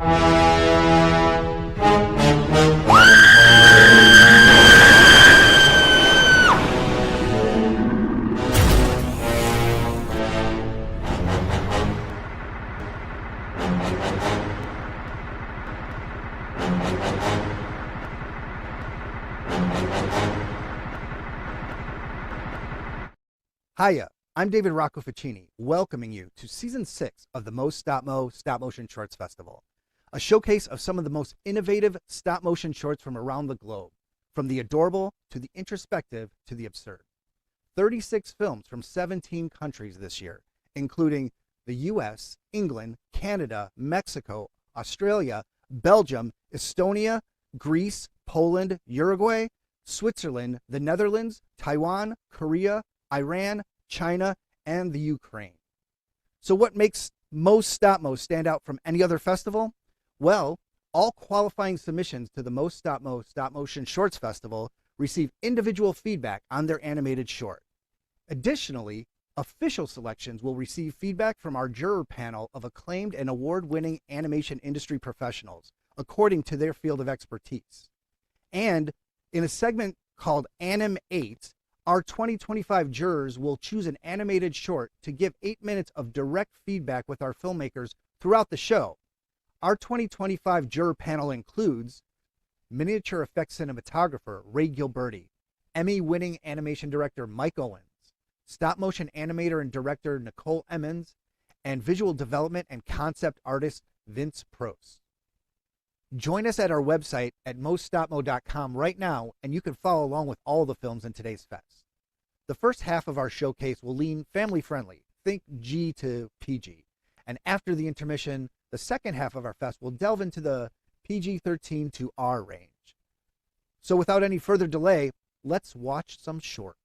Hiya, I'm David Rocco Ficini, welcoming you to Season 6 of the Most Stop Motion Shorts Festival, a showcase of some of the most innovative stop-motion shorts from around the globe, from the adorable to the introspective to the absurd. 36 films from 17 countries this year, including the US, England, Canada, Mexico, Australia, Belgium, Estonia, Greece, Poland, Uruguay, Switzerland, the Netherlands, Taiwan, Korea, Iran, China, and the Ukraine. So what makes Most Stop Mo stand out from any other festival? Well, all qualifying submissions to the Most Stop Motion Shorts Festival receive individual feedback on their animated short. Additionally, official selections will receive feedback from our juror panel of acclaimed and award-winning animation industry professionals, according to their field of expertise. And in a segment called Animate, our 2025 jurors will choose an animated short to give 8 minutes of direct feedback with our filmmakers throughout the show. Our 2025 juror panel includes miniature effects cinematographer Ray Gilberti, Emmy-winning animation director Mike Owens, stop-motion animator and director NICOLE EMMONS, and visual development and concept artist Vince PROCE. Join us at our website at moststopmo.com right now, and you can follow along with all the films in today's fest. The first half of our showcase will lean family-friendly, think G to PG. And after the intermission, the second half of our fest will delve into the PG-13 to R range. So without any further delay, let's watch some shorts.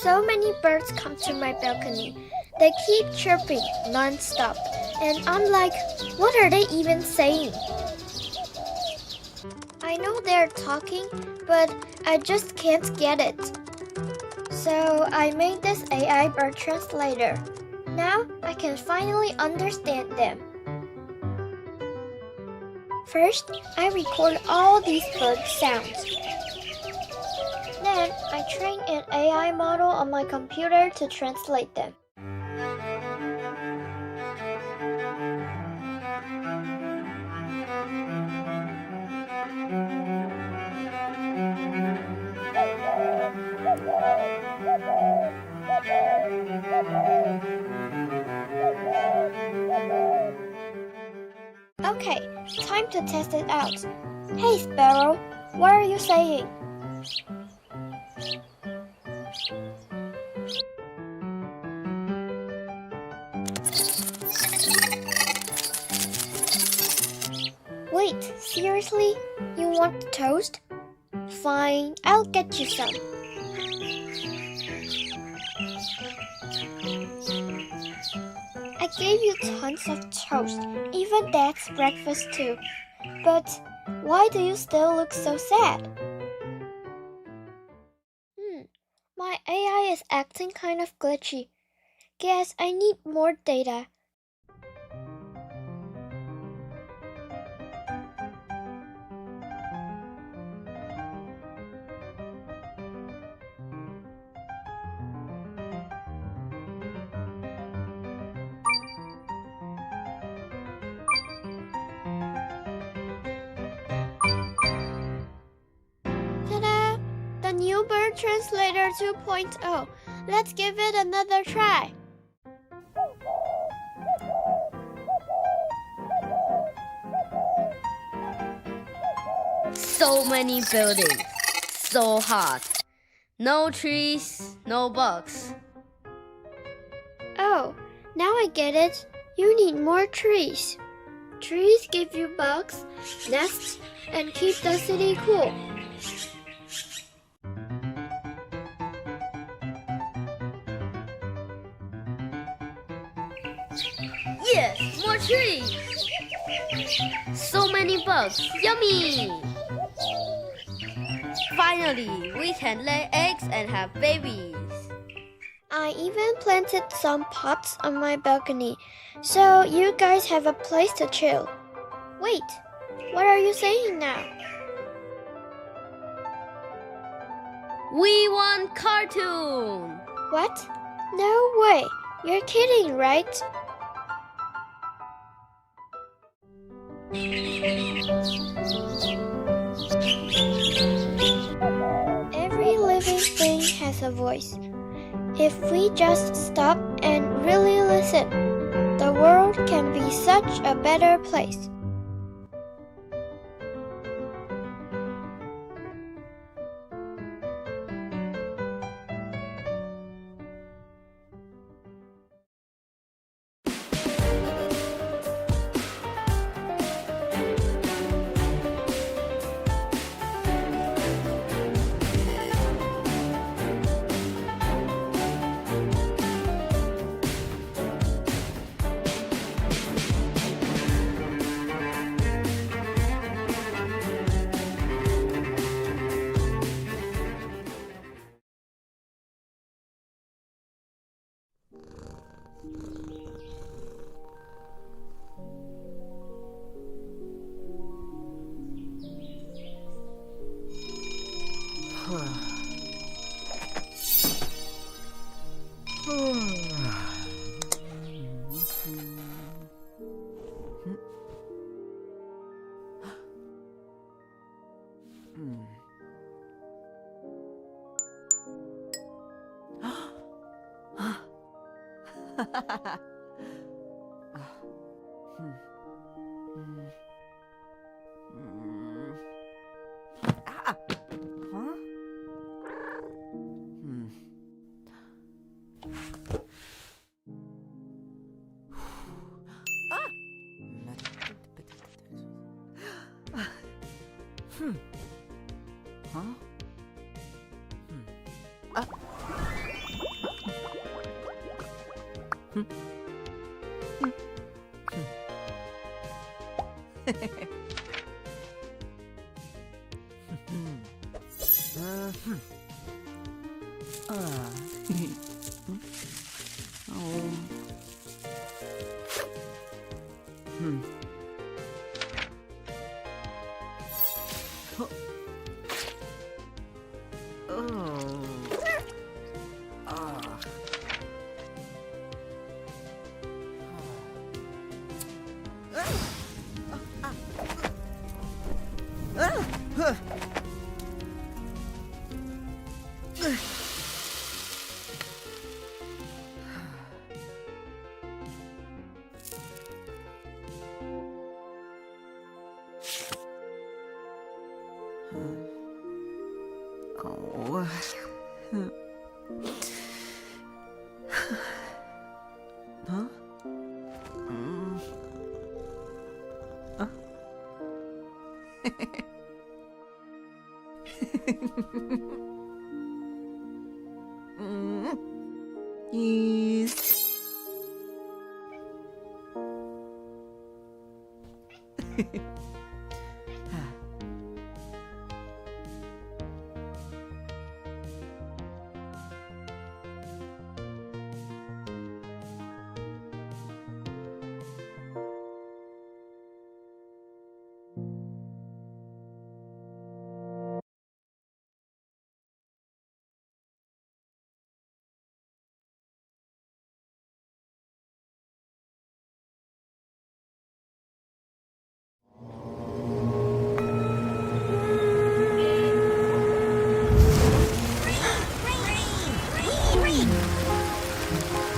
So many birds come to my balcony. They keep chirping non-stop, and I'm like, what are they even saying? I know they're talking, but I just can't get it. So I made this AI bird translator. Now I can finally understand them. First, I record all these bird sounds. Then, I train an AI model on my computer to translate them. Okay, time to test it out. Hey Sparrow, what are you saying? Wait, seriously? You want toast? Fine, I'll get you some. I gave you tons of toast, even Dad's breakfast too. But why do you still look so sad? My AI is acting kind of glitchy. Guess I need more data. Ta-da! The new Bird Translator 2.0. Let's give it another try. So many buildings, so hot. No trees, no bugs. Oh, now I get it. You need more trees. Trees give you bugs, nests, and keep the city cool. Yes, more trees! So many bugs, yummy! Finally, we can lay eggs and have babies. I even planted some pots on my balcony, so you guys have a place to chill. Wait, what are you saying now? We want cartoon! What? No way! You're kidding, right? Every living thing has a voice. If we just stop and really listen, the world can be such a better place.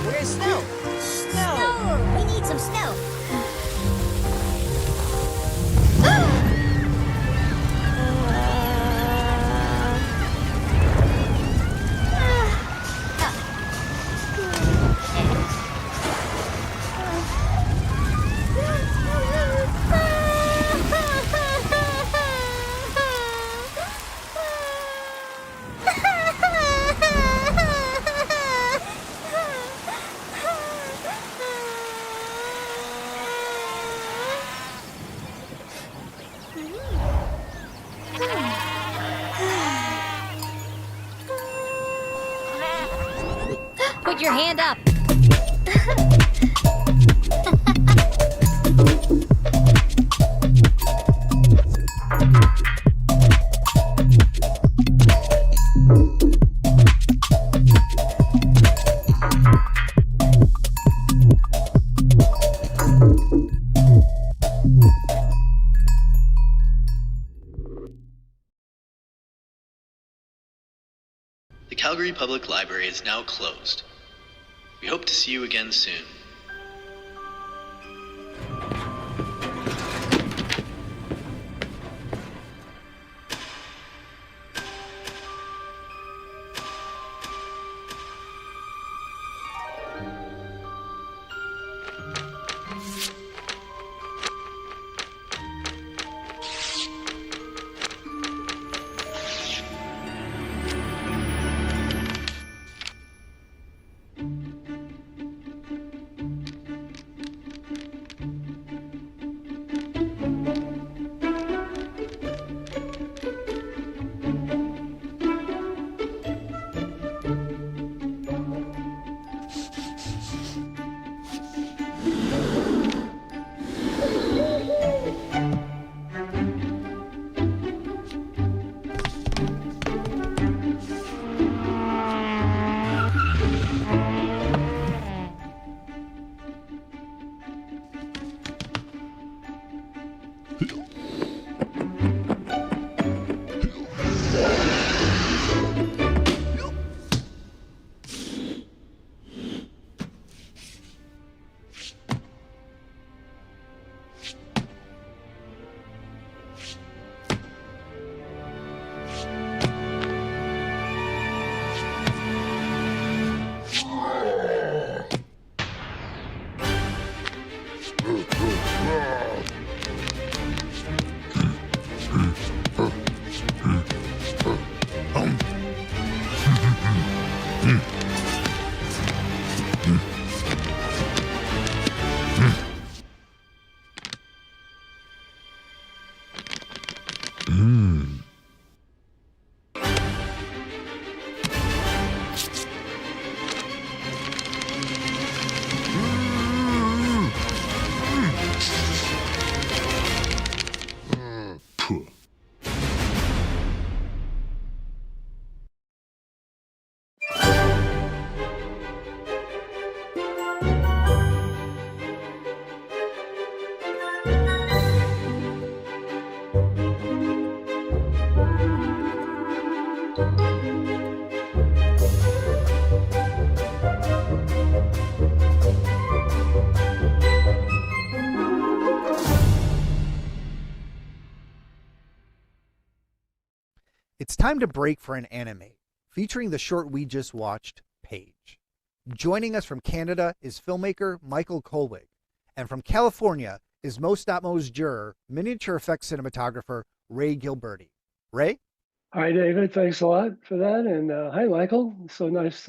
Where's snow? Snow! We need some snow. Hold your hand up. The Calgary Public Library is now closed. We hope to see you again soon. It's time to break for an anime, featuring the short we just watched, Page. Joining us from Canada is filmmaker Michael Colwig, and from California is Mo Stop Mo's juror, miniature effects cinematographer Ray Gilberti. Ray? Hi, David. Thanks a lot for that. And hi, Michael. So nice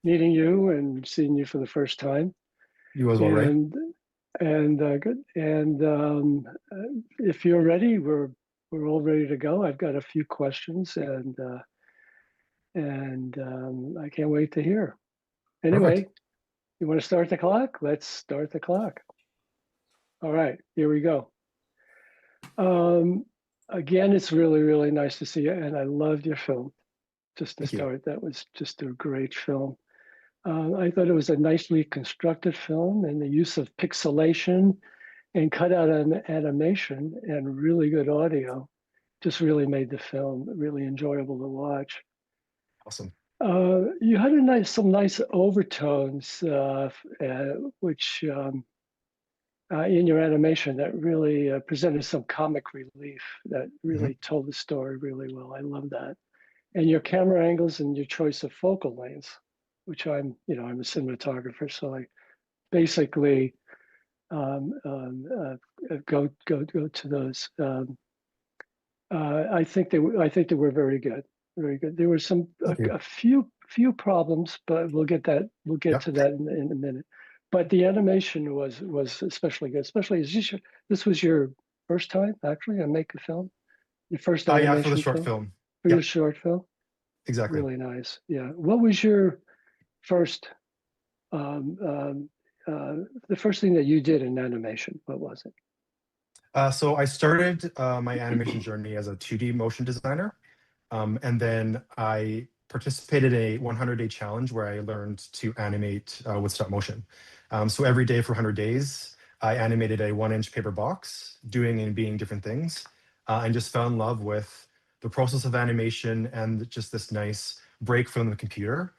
meeting you and seeing you for the first time. You as well, Ray. And good. And if you're ready, we're all ready to go. I've got a few questions, and I can't wait to hear. Anyway, Perfect. you want to start the clock? Let's start the clock. All right, here we go. Again, it's really, really nice to see you, and I loved your film. Just to Thank you. start, that was just a great film. I thought it was a nicely constructed film, and the use of pixelation and cutout animation and really good audio just really made the film really enjoyable to watch. Awesome. You had some nice overtones, which in your animation that really presented some comic relief that really told the story really well. I love that. And your camera angles and your choice of focal lengths, which I'm a cinematographer, so I basically go to those. I think they were very good, very good. There were a few problems, but we'll get to that in a minute. But the animation was especially good. Especially this was your first time actually to make a film, your first animation yeah, for the short film. For your short film. Exactly. Really nice. Yeah. What was your first the first thing that you did in animation? What was it? So I started my animation journey as a 2D motion designer. And then I participated in a 100-day challenge where I learned to animate with stop motion. So every day for 100 days, I animated a 1-inch paper box, doing and being different things, and just fell in love with the process of animation and just this nice break from the computer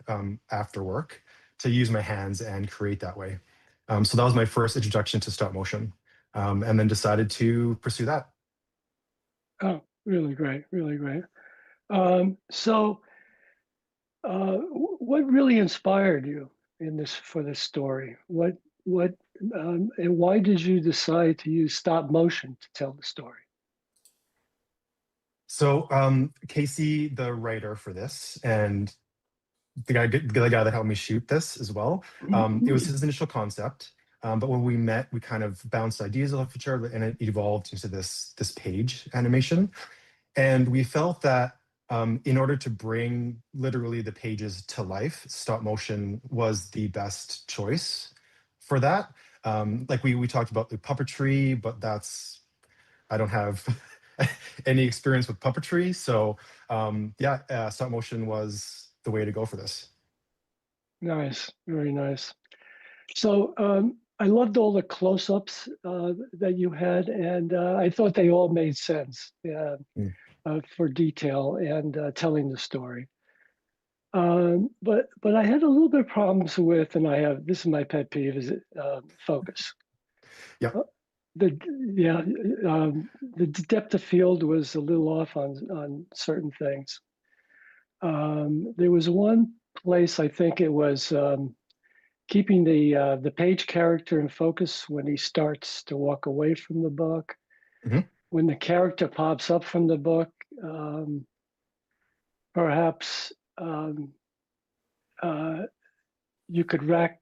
after work to use my hands and create that way. So that was my first introduction to stop motion, and then decided to pursue that. Oh, really great, really great. What really inspired you in this for this story? And why did you decide to use stop motion to tell the story? So Casey, the writer for this, and the guy that helped me shoot this as well, it was his initial concept. But when we met, we kind of bounced ideas off each other, and it evolved into this page animation. And we felt that in order to bring literally the pages to life, stop motion was the best choice for that. Like we talked about the puppetry, but I don't have any experience with puppetry. So yeah, stop motion was the way to go for this. Nice, very nice. So I loved all the close-ups that you had, and I thought they all made sense for detail and telling the story. But I had a little bit of problems with, and this is my pet peeve, is focus. Yeah. The depth of field was a little off on certain things. There was one place, I think it was keeping the page character in focus when he starts to walk away from the book. Mhm. When the character pops up from the book, perhaps you could rack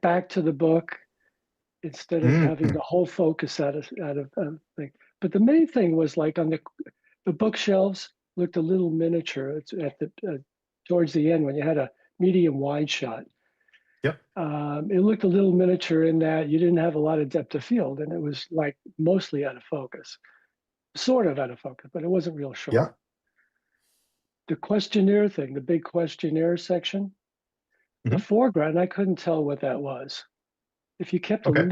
back to the book instead of having the whole focus out of thing. But the main thing was like on the bookshelves looked a little miniature. It's at the towards the end when you had a medium wide shot. Yep. It looked a little miniature in that you didn't have a lot of depth of field, and it was like mostly out of focus, sort of out of focus, but it wasn't real sharp. Yeah. The questionnaire thing, the big questionnaire section, the foreground, I couldn't tell what that was. If you kept Okay. a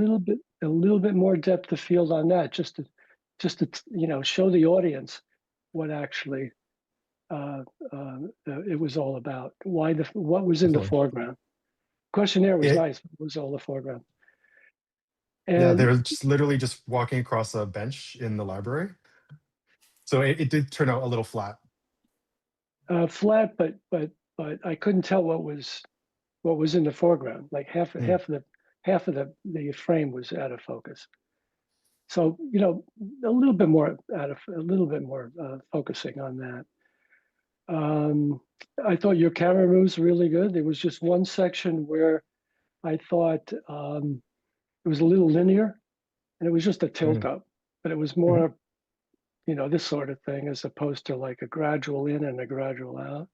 little bit more depth of field on that, just to show the audience what actually it was all about. What was in the foreground? Questionnaire was nice, but it was all the foreground. And yeah, they're just literally just walking across a bench in the library. So it did turn out a little flat. Flat, but I couldn't tell what was in the foreground. Like half of the frame was out of focus. So a little bit more focusing on that. I thought your camera moves really good. There was just one section where I thought it was a little linear, and it was just a tilt up, but it was more, this sort of thing as opposed to like a gradual in and a gradual out.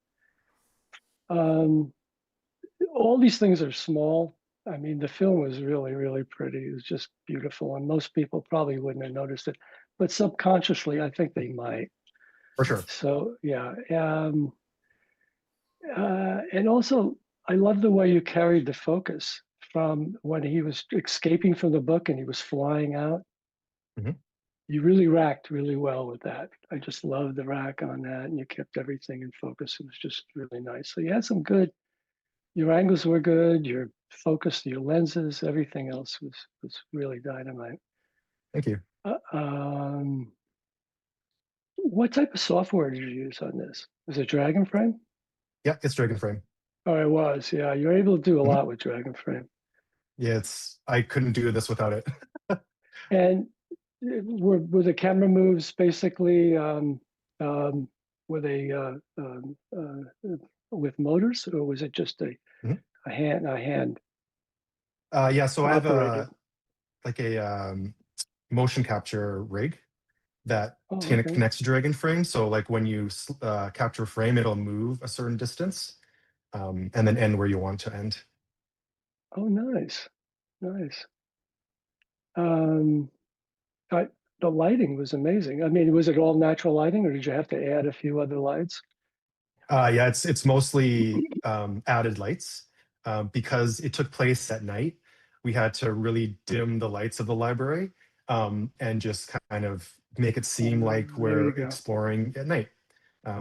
All these things are small. I mean, the film was really, really pretty. It was just beautiful, and most people probably wouldn't have noticed it, but subconsciously, I think they might. For sure. So yeah, and also I love the way you carried the focus from when he was escaping from the book and he was flying out. You really racked really well with that. I just loved the rack on that, and you kept everything in focus. It was just really nice. So you had some good. Your angles were good. Your focus, your lenses, everything else was really dynamite. Thank you. What type of software did you use on this? Was it Dragon Frame? Yeah, it's Dragon Frame. Oh, it was. Yeah, you're able to do a lot with Dragon Frame. Yeah, I couldn't do this without it. And were the camera moves basically were they with motors, or was it just a hand? Yeah, so I have operated? a motion capture rig that Okay. connects to Dragon Frame. So like when you capture a frame, it'll move a certain distance. and then end where you want to end. Oh, nice, nice. Um, I, the lighting was amazing. I mean, was it all natural lighting, or did you have to add a few other lights? Yeah, it's mostly added lights because it took place at night. We had to really dim the lights of the library and just kind of make it seem like There we're you go. exploring at night.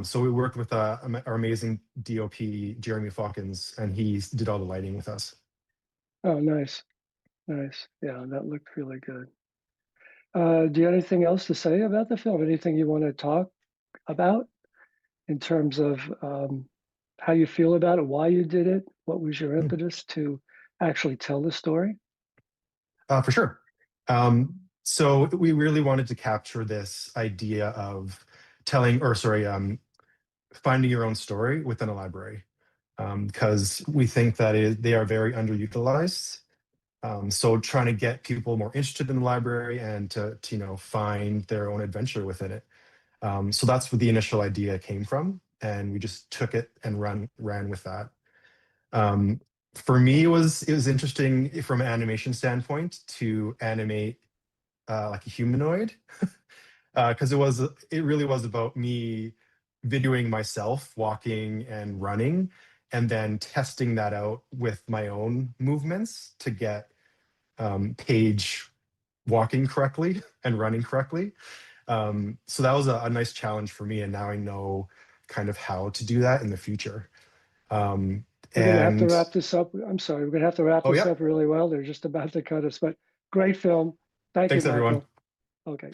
So we worked with our amazing DOP, Jeremy Falkins, and he did all the lighting with us. Oh, nice, nice. Yeah, that looked really good. Do you have anything else to say about the film? Anything you want to talk about in terms of how you feel about it, why you did it, what was your impetus to actually tell the story? For sure. So we really wanted to capture this idea of finding your own story within a library, because we think that they are very underutilized. So trying to get people more interested in the library and to find their own adventure within it. So that's where the initial idea came from, and we just took it and ran with that. Um, for me, it was interesting from an animation standpoint to animate like a humanoid, because it really was about me videoing myself walking and running, and then testing that out with my own movements to get Paige walking correctly and running correctly. So that was a nice challenge for me, and now I know kind of how to do that in the future. Um, We're going to have to and wrap this up. I'm sorry, we're going to have to wrap oh this yeah, up really well. They're just about to cut us, but great film. Thank you, thanks everyone. Michael. Okay.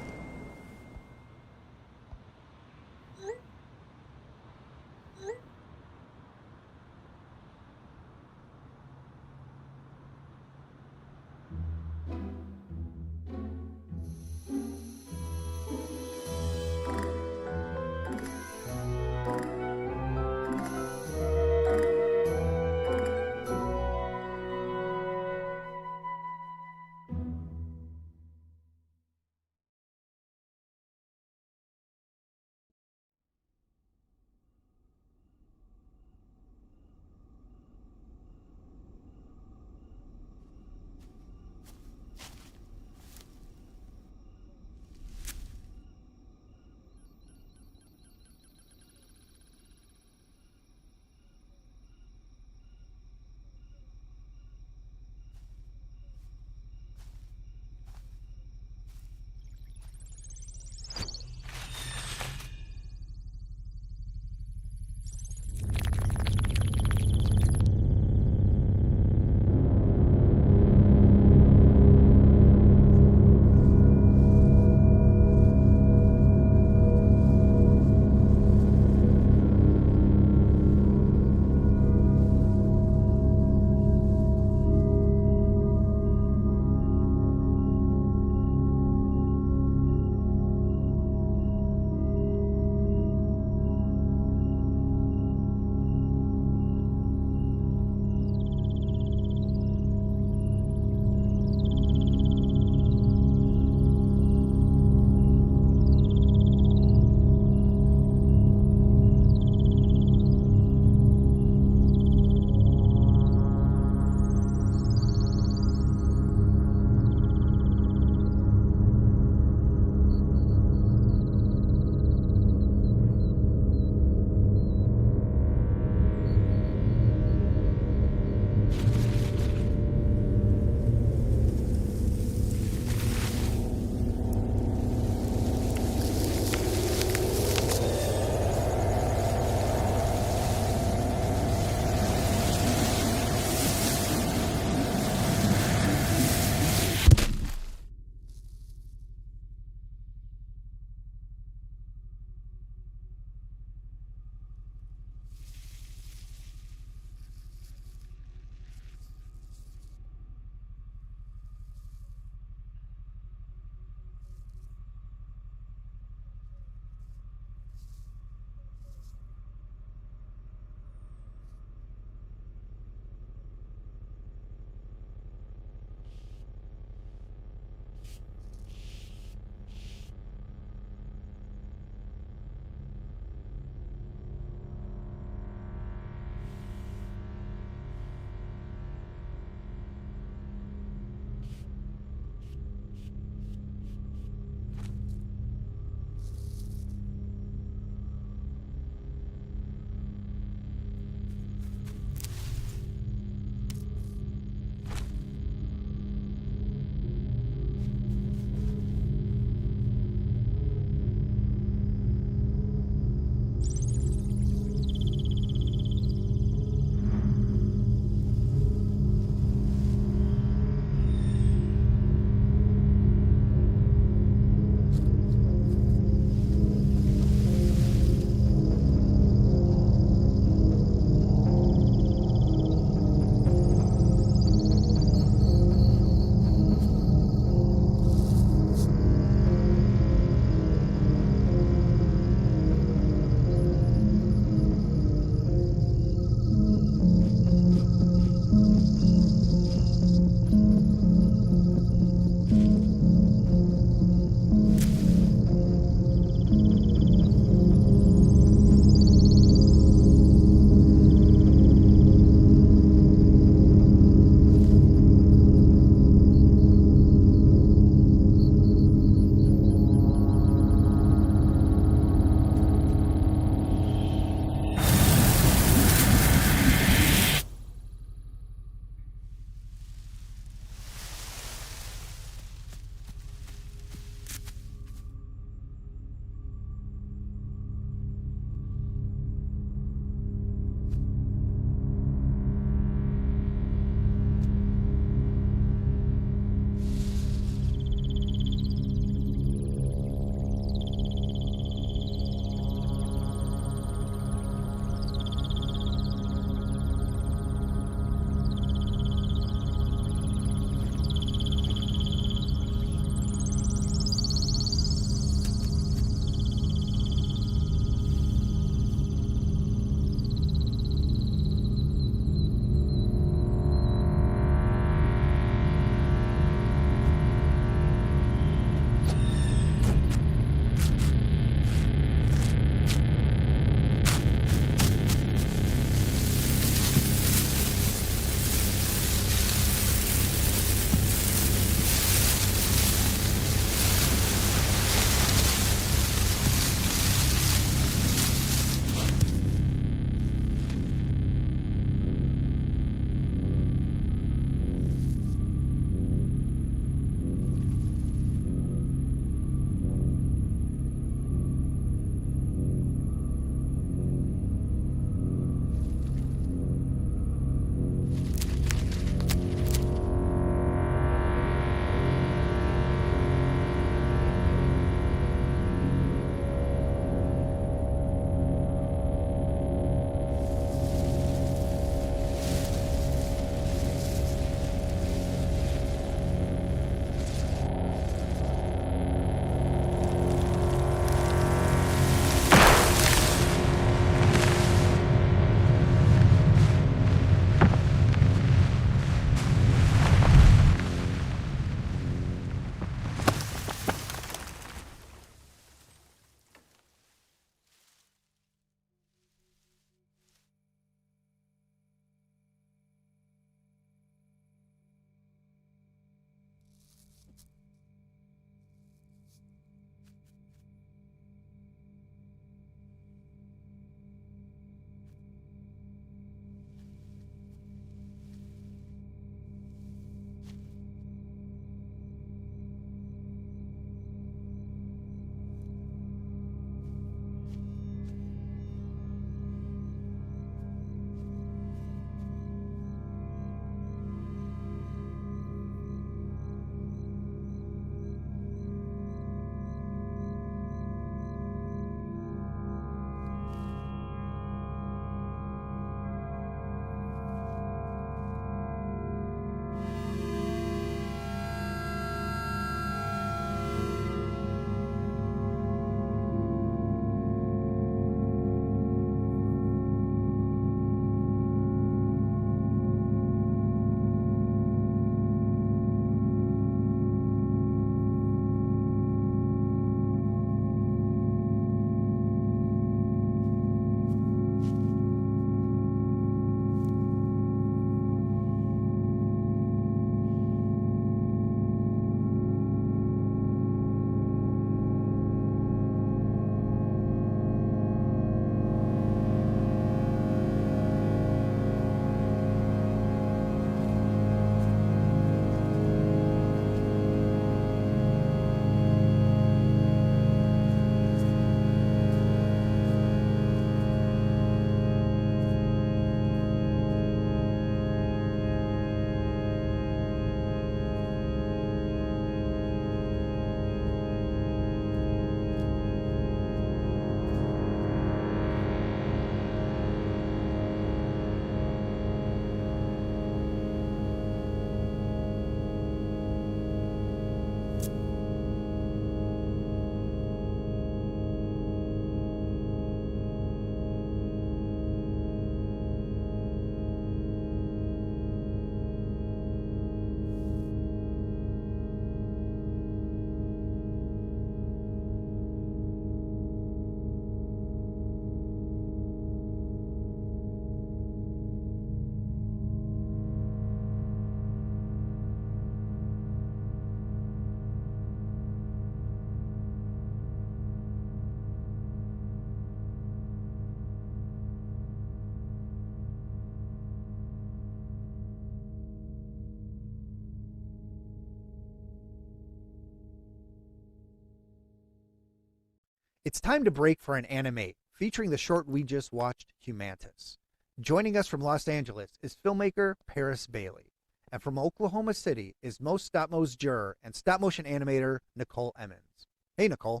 It's time to break for an animate, featuring the short we just watched, Humantis. Joining us from Los Angeles is filmmaker Paris Bailey, and from Oklahoma City is Most Stop Mo's juror and stop motion animator NICOLE Emmons. Hey, NICOLE.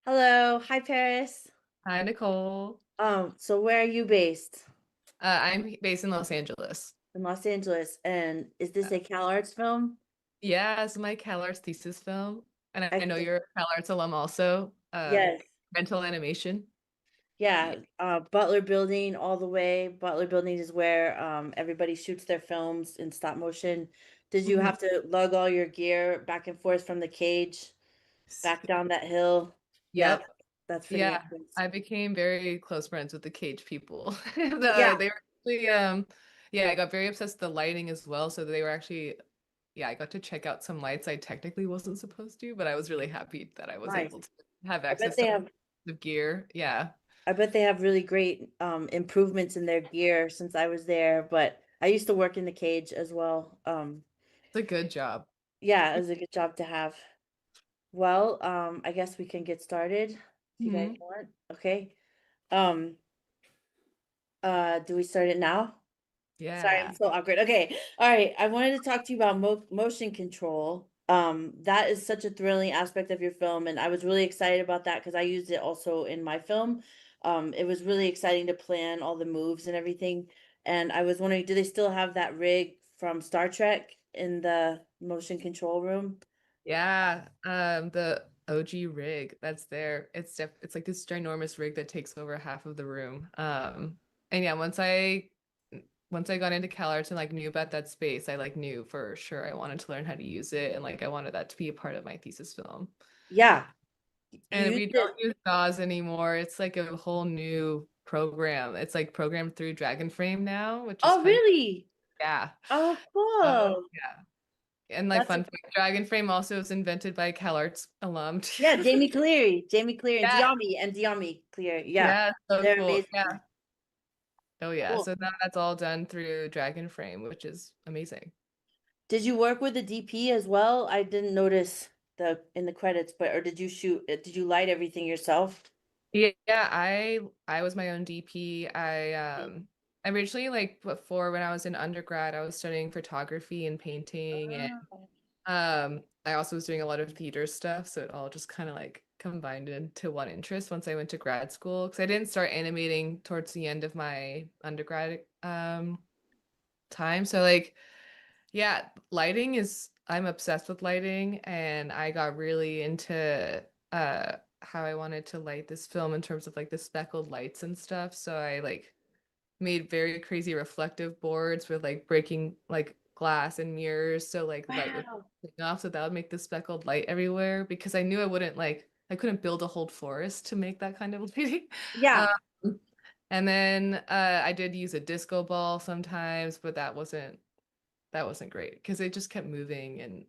Hello. Hi, Paris. Hi, Nicole. So where are you based? I'm based in Los Angeles. In Los Angeles. And is this a Cal Arts film? Yeah, it's my CalArts thesis film, and I know Excellent. you're a CalArts alum also. Yes. Rental animation. Yeah. Butler Building all the way. Butler Building is where everybody shoots their films in stop motion. Did you Mhm. have to lug all your gear back and forth from the cage back down that hill? Yeah, Yep. that's pretty Yeah, intense. I became very close friends with the cage people. Yeah. They were actually, yeah, I got very obsessed with the lighting as well. So they were actually, yeah, I got to check out some lights I technically wasn't supposed to, but I was really happy that I was Nice. able to have I bet access they to all have the gear. Yeah, I bet they have really great improvements in their gear since I was there, but I used to work in the cage as well. it's a good job. Yeah, it was a good job to have. Well, I guess we can get started if you guys Mhm. want. Okay. Um, do we start it now? Sorry, Yeah. I'm so awkward. Okay. All right. I wanted to talk to you about motion control. That is such a thrilling aspect of your film, and I was really excited about that because I used it also in my film. It was really exciting to plan all the moves and everything. And I was wondering, do they still have that rig from Star Trek in the motion control room? Yeah, the OG rig that's there. It's like this ginormous rig that takes over half of the room. And yeah, once I got into CalArts and like knew about that space, I like knew for sure I wanted to learn how to use it and like I wanted that to be a part of my thesis film. Yeah, you And we used it. don't use DAWs anymore. It's like a whole new program. It's like programmed through Dragonframe now, which is Oh, kind of really? yeah. Oh, Oh, cool. yeah. And like That's a fun fact, Dragonframe also was invented by CalArts alum Yeah, too. Jamie Cleary and Yeah, Diami Cleary. Yeah, yeah, so they're cool. Yeah. amazing. Oh yeah. Cool. So now that's all done through Dragonframe, which is amazing. Did you work with the DP as well? I didn't notice the in the credits, but or did you shoot? Did you light everything yourself? Yeah, I was my own DP. I originally like before when I was in undergrad, I was studying photography and painting and Oh. I also was doing a lot of theater stuff, so it all just kind of like combined into one interest once I went to grad school because I didn't start animating towards the end of my undergrad time. So like yeah, lighting is I'm obsessed with lighting and I got really into how I wanted to light this film in terms of like the speckled lights and stuff. So I like made very crazy reflective boards with like breaking like glass and mirrors so like light would Wow. come off so that would make the speckled light everywhere because I knew I couldn't build a whole forest to make that kind of lighting. Yeah, Um, and then I did use a disco ball sometimes, but that wasn't great because it just kept moving and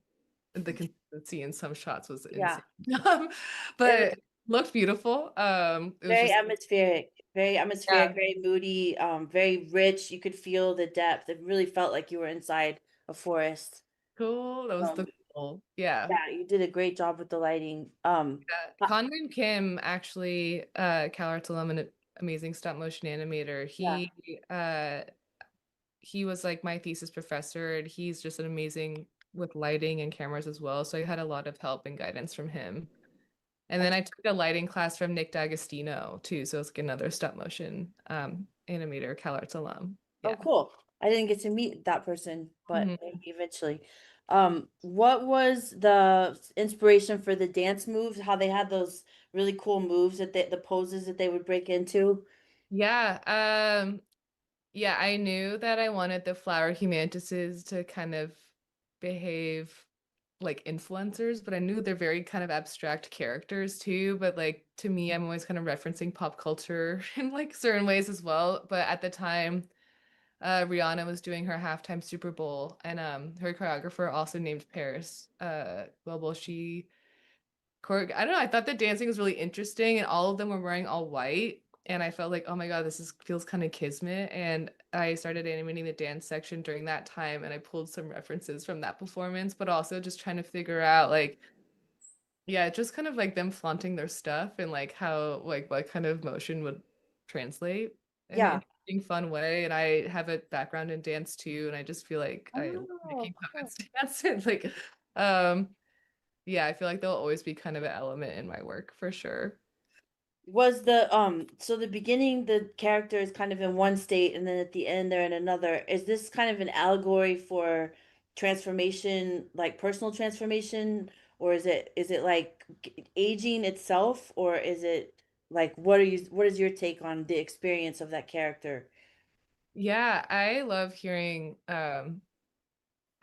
the consistency in some shots was yeah. insane. It was But looked beautiful. It was very just atmospheric, yeah, very moody, very rich. You could feel the depth. It really felt like you were inside a forest. cool. That was Um, the goal. Yeah. yeah, you did a great job with the lighting. Uh, Conman Kim, actually, CalArts alum and an amazing stop motion animator. yeah. He was like my thesis professor, and he's just an amazing with lighting and cameras as well. So I had a lot of help and guidance from him. And then I took a lighting class from Nick D'Agostino too. So it's like another stop motion animator, CalArts alum. Oh, Yeah. cool. I didn't get to meet that person, but Mhm. maybe eventually. What was the inspiration for the dance moves? How they had those really cool moves that the poses that they would break into? Yeah. Yeah, I knew that I wanted the flower humanities to kind of behave like influencers, but I knew they're very kind of abstract characters too. But like to me, I'm always kind of referencing pop culture in like certain ways as well. But at the time, Rihanna was doing her halftime Super Bowl, and her choreographer also named Paris Global. I don't know, I thought the dancing was really interesting, and all of them were wearing all white. And I felt like, oh my God, feels kind of kismet. And I started animating the dance section during that time, and I pulled some references from that performance, but also just trying to figure out like Yeah, just kind of like them flaunting their stuff and like how like what kind of motion would translate in an Yeah. interesting, fun way. And I have a background in dance too, and I just feel like I love Oh, making cool. puppets dance. And like, um, yeah, I feel like there'll always be kind of an element in my work for sure. Was the so the beginning the character is kind of in one state and then at the end they're in another. Is this kind of an allegory for transformation, like personal transformation, or is it like aging itself, or is it like what is your take on the experience of that character? Yeah, I love hearing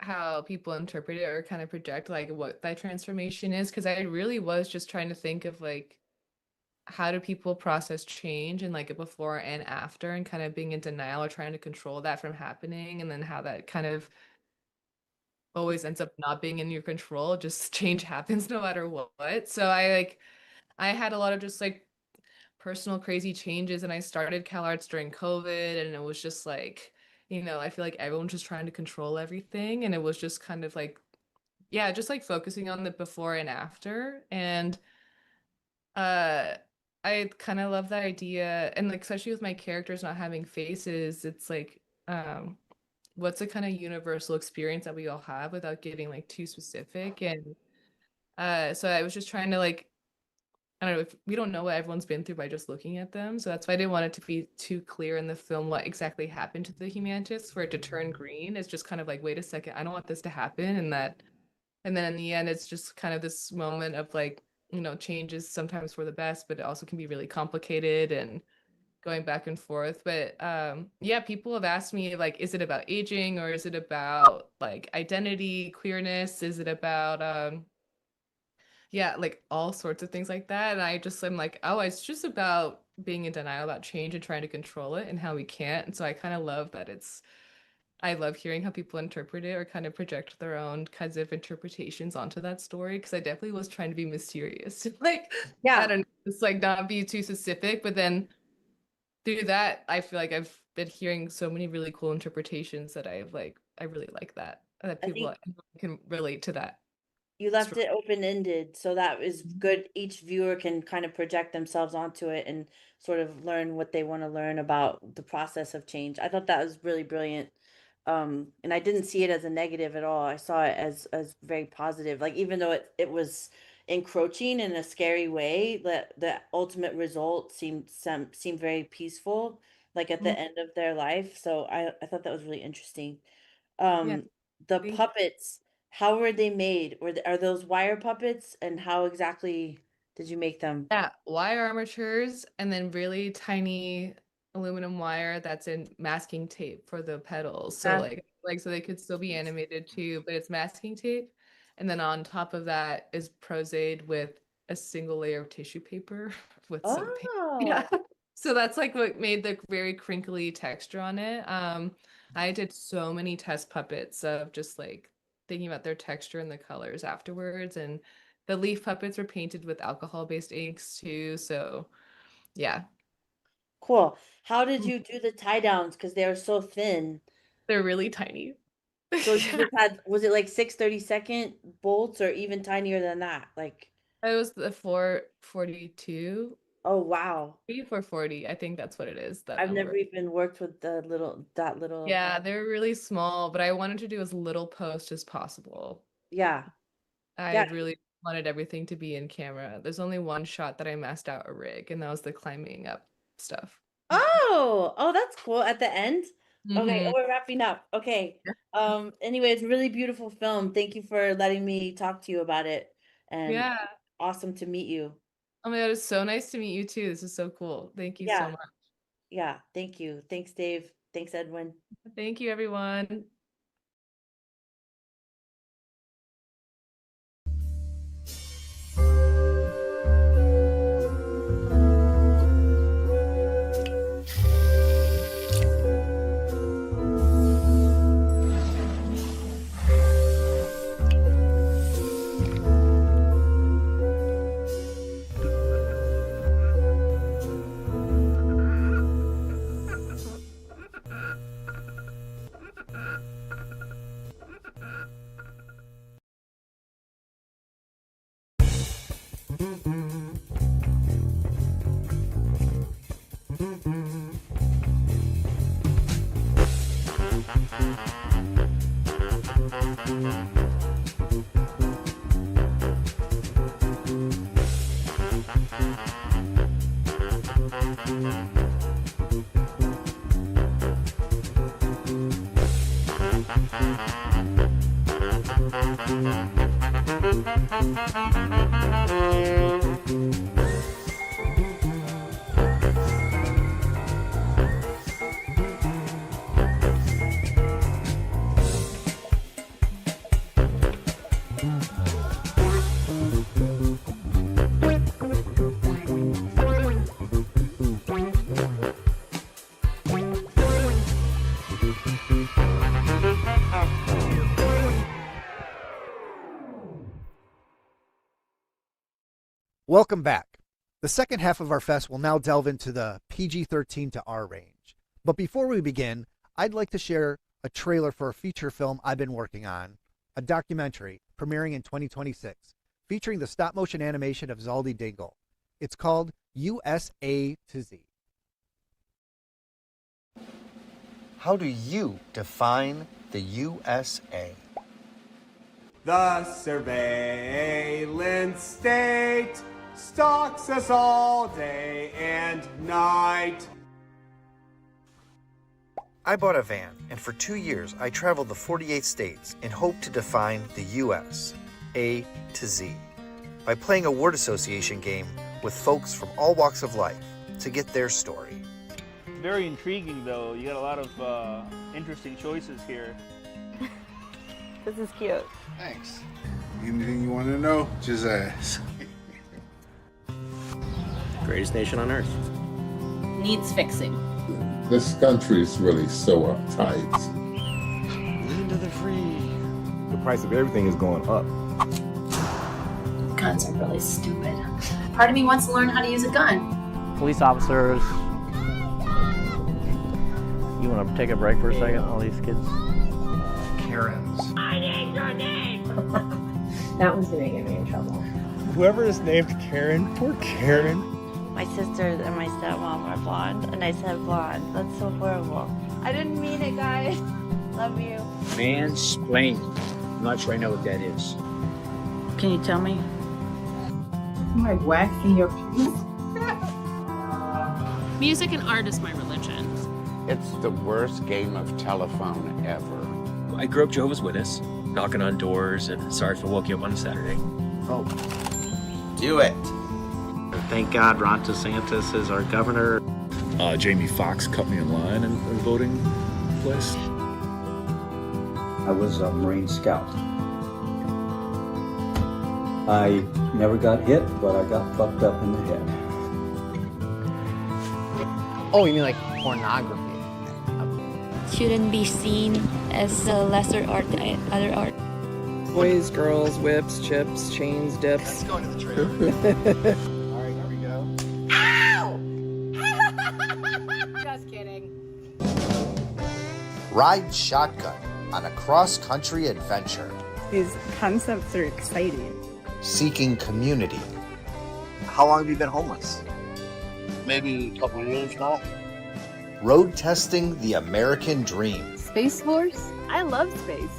how people interpret it or kind of project like what that transformation is because I really was just trying to think of like how do people process change and like a before and after and kind of being in denial or trying to control that from happening and then how that kind of always ends up not being in your control, just change happens no matter what. So I had a lot of just like personal crazy changes and I started CalArts during COVID and it was just like, I feel like everyone's just trying to control everything and it was just kind of like, yeah, just like focusing on the before and after. And uh I kind of love that idea and like especially with my characters not having faces, it's like what's a kind of universal experience that we all have without getting like too specific and so I was just trying to like I don't know if we don't know what everyone's been through by just looking at them. So that's why I didn't want it to be too clear in the film what exactly happened to the humanities for it to turn green. It's just kind of like, wait a second, I don't want this to happen. And then in the end, it's just kind of this moment of like, changes sometimes for the best, but it also can be really complicated and going back and forth. But yeah, people have asked me like, is it about aging or is it about like identity, queerness? Is it about yeah, like all sorts of things like that. And I just am like, oh, it's just about being in denial about change and trying to control it and how we can't. And so I kind of love that I love hearing how people interpret it or kind of project their own kinds of interpretations onto that story. Cause I definitely was trying to be mysterious. Like, I Yeah. don't know, just like not be too specific. But then through that, I feel like I've been hearing so many really cool interpretations that I really like that. That I people think can relate to that. you left it open-ended, so that is Mhm. good. Each viewer can kind of project themselves onto it and sort of learn what they want to learn about the process of change. I thought that was really brilliant. And I didn't see it as a negative at all. I saw it as very positive. Like even though it was encroaching in a scary way, the ultimate result seemed very peaceful, like at the Mhm. end of their life. So I thought that was really interesting. Yeah. Um, the Thank puppets, how were they made? Are those wire puppets, and how exactly did you make them? Yeah, wire armatures and then really tiny aluminum wire that's in masking tape for the pedals. So Uh, like so they could still be animated too, but it's masking tape. And then on top of that is prosade with a single layer of tissue paper with some paint. oh, Yeah. So that's like what made the very crinkly texture on it. I did so many test puppets of just like thinking about their texture and the colors afterwards and the leaf puppets were painted with alcohol-based inks too, so yeah. cool. How did Mm. you do the tie downs? Because they were so thin. They're really tiny. So you Yeah. just had, was it like 6/32 bolts or even tinier than that? Like, It was the 442, oh wow. 440. I think that's what it is, that I've never number. even worked with that little, Yeah, they're really small, but I wanted to do as little post as possible. yeah. I Yeah. really wanted everything to be in camera. There's only one shot that I messed out a rig, and that was the climbing up stuff. Yeah. Oh, that's cool. At the end? Okay, Hmm. we're wrapping up. Okay. Anyway, it's a really beautiful film. Thank you for letting me talk to you about it. And Yeah. awesome to meet you. Oh my God, it's so nice to meet you too. This is so cool. Thank you so Yeah, much. yeah. Thank you. Thanks, Dave. Thanks, Edwin. Thank you, everyone. Welcome back. The second half of our fest will now delve into the PG-13 to R range. But before we begin, I'd like to share a trailer for a feature film I've been working on, a documentary premiering in 2026, featuring the stop-motion animation of Zaldi Dingle. It's called USA to Z. How do you define the USA? The surveillance state stalks us all day and night. I bought a van, and for 2 years I traveled the 48 states in hope to define the U.S., A to Z, by playing a word association game with folks from all walks of life to get their story. Very intriguing, though. You got a lot of interesting choices here. This is cute. Thanks. Anything you want to know, just ask. Greatest nation on earth. Needs fixing. This country is really so uptight. Into the free. The price of everything is going up. Guns are really stupid. Part of me wants to learn how to use a gun. Police officers. You want to take a break for a second, all these kids? Karens. I need your name! That one's gonna get me in trouble. Whoever is named Karen, poor Karen. My sister and my stepmom are blonde, and I said blonde. That's so horrible. I didn't mean it, guys. Love you. Mansplaining. I'm not sure I know what that is. Can you tell me? Am I waxing your penis? Music and art is my religion. It's the worst game of telephone ever. I grew up Jehovah's Witness, knocking on doors, and sorry if I woke you up on a Saturday. Oh. Do it. Thank God Ron DeSantis is our governor. Jamie Foxx cut me in line in the voting place. I was a Marine Scout. I never got hit, but I got fucked up in the head. Oh, you mean like pornography? Shouldn't be seen as a lesser art than other art. Boys, girls, whips, chips, chains, dips. Let's go into the trailer. All right, here we go. Ow! Just kidding. Ride shotgun on a cross-country adventure. These concepts are exciting. Seeking community. How long have you been homeless? Maybe a couple of years now. Road testing the American dream. Space Force? I love space.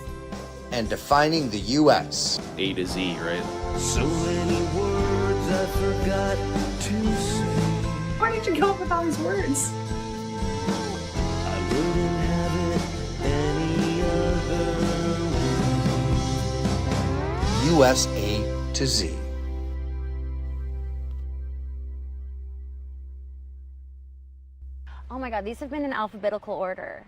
And defining the U.S. A to Z, right? So many words I forgot to say. Where did you come up with all these words? I wouldn't have it any other way. USA to Z. Oh my God, these have been in alphabetical order.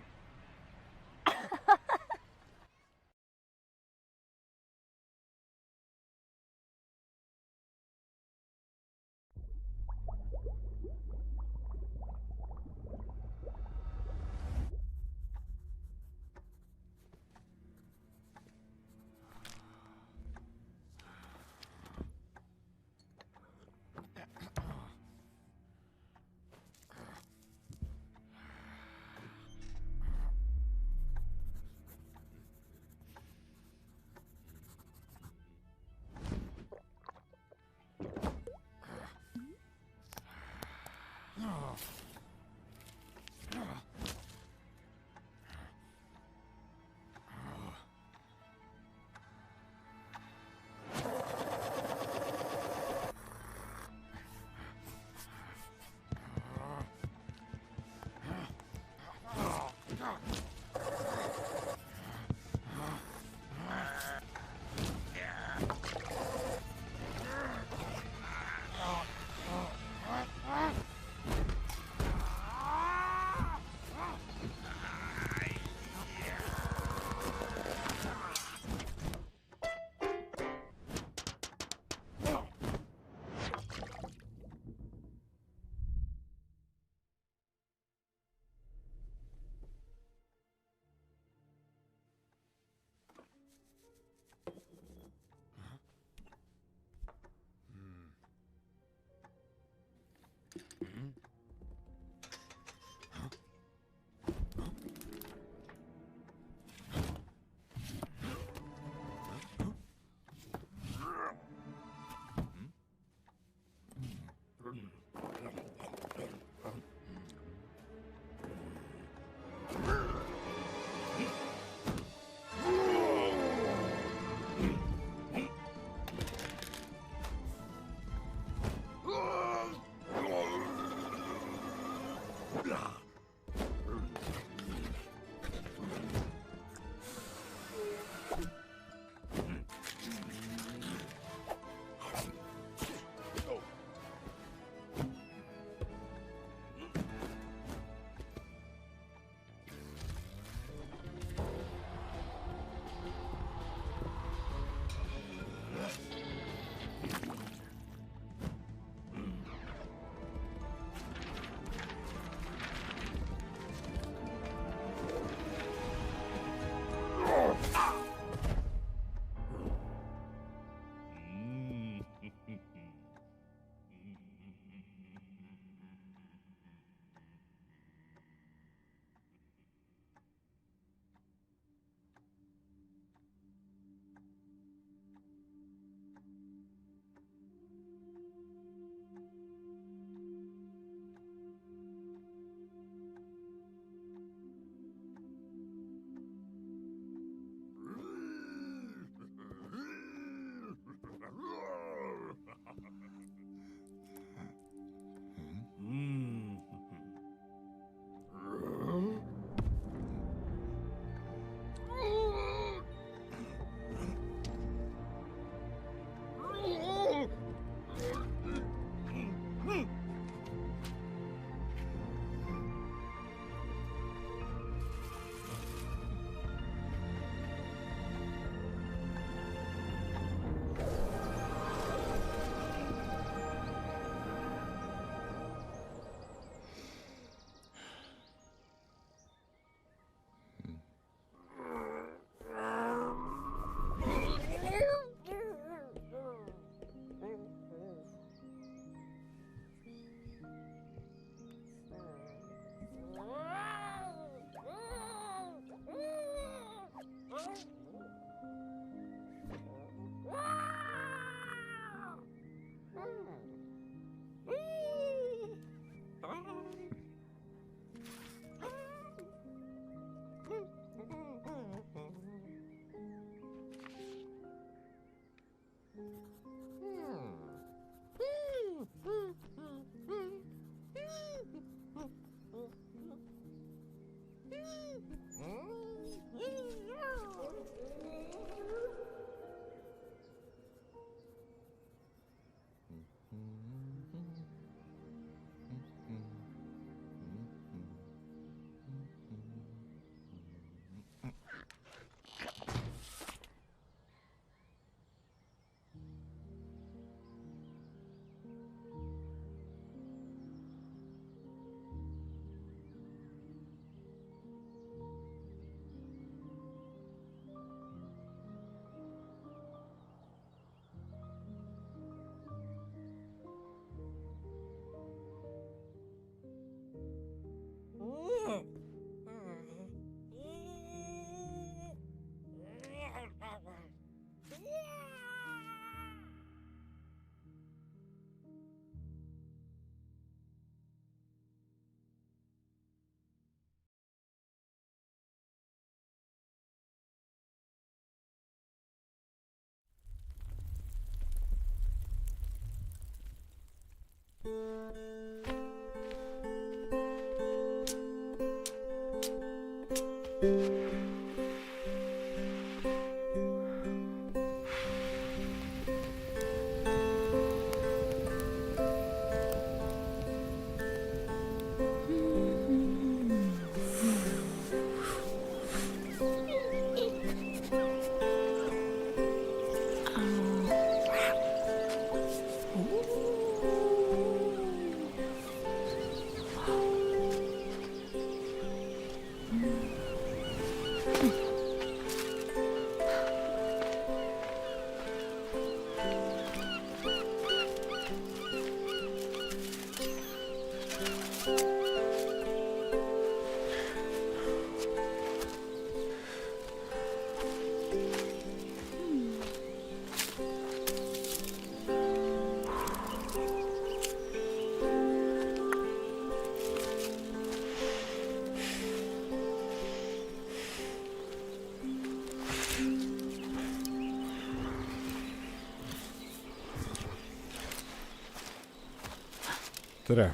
there.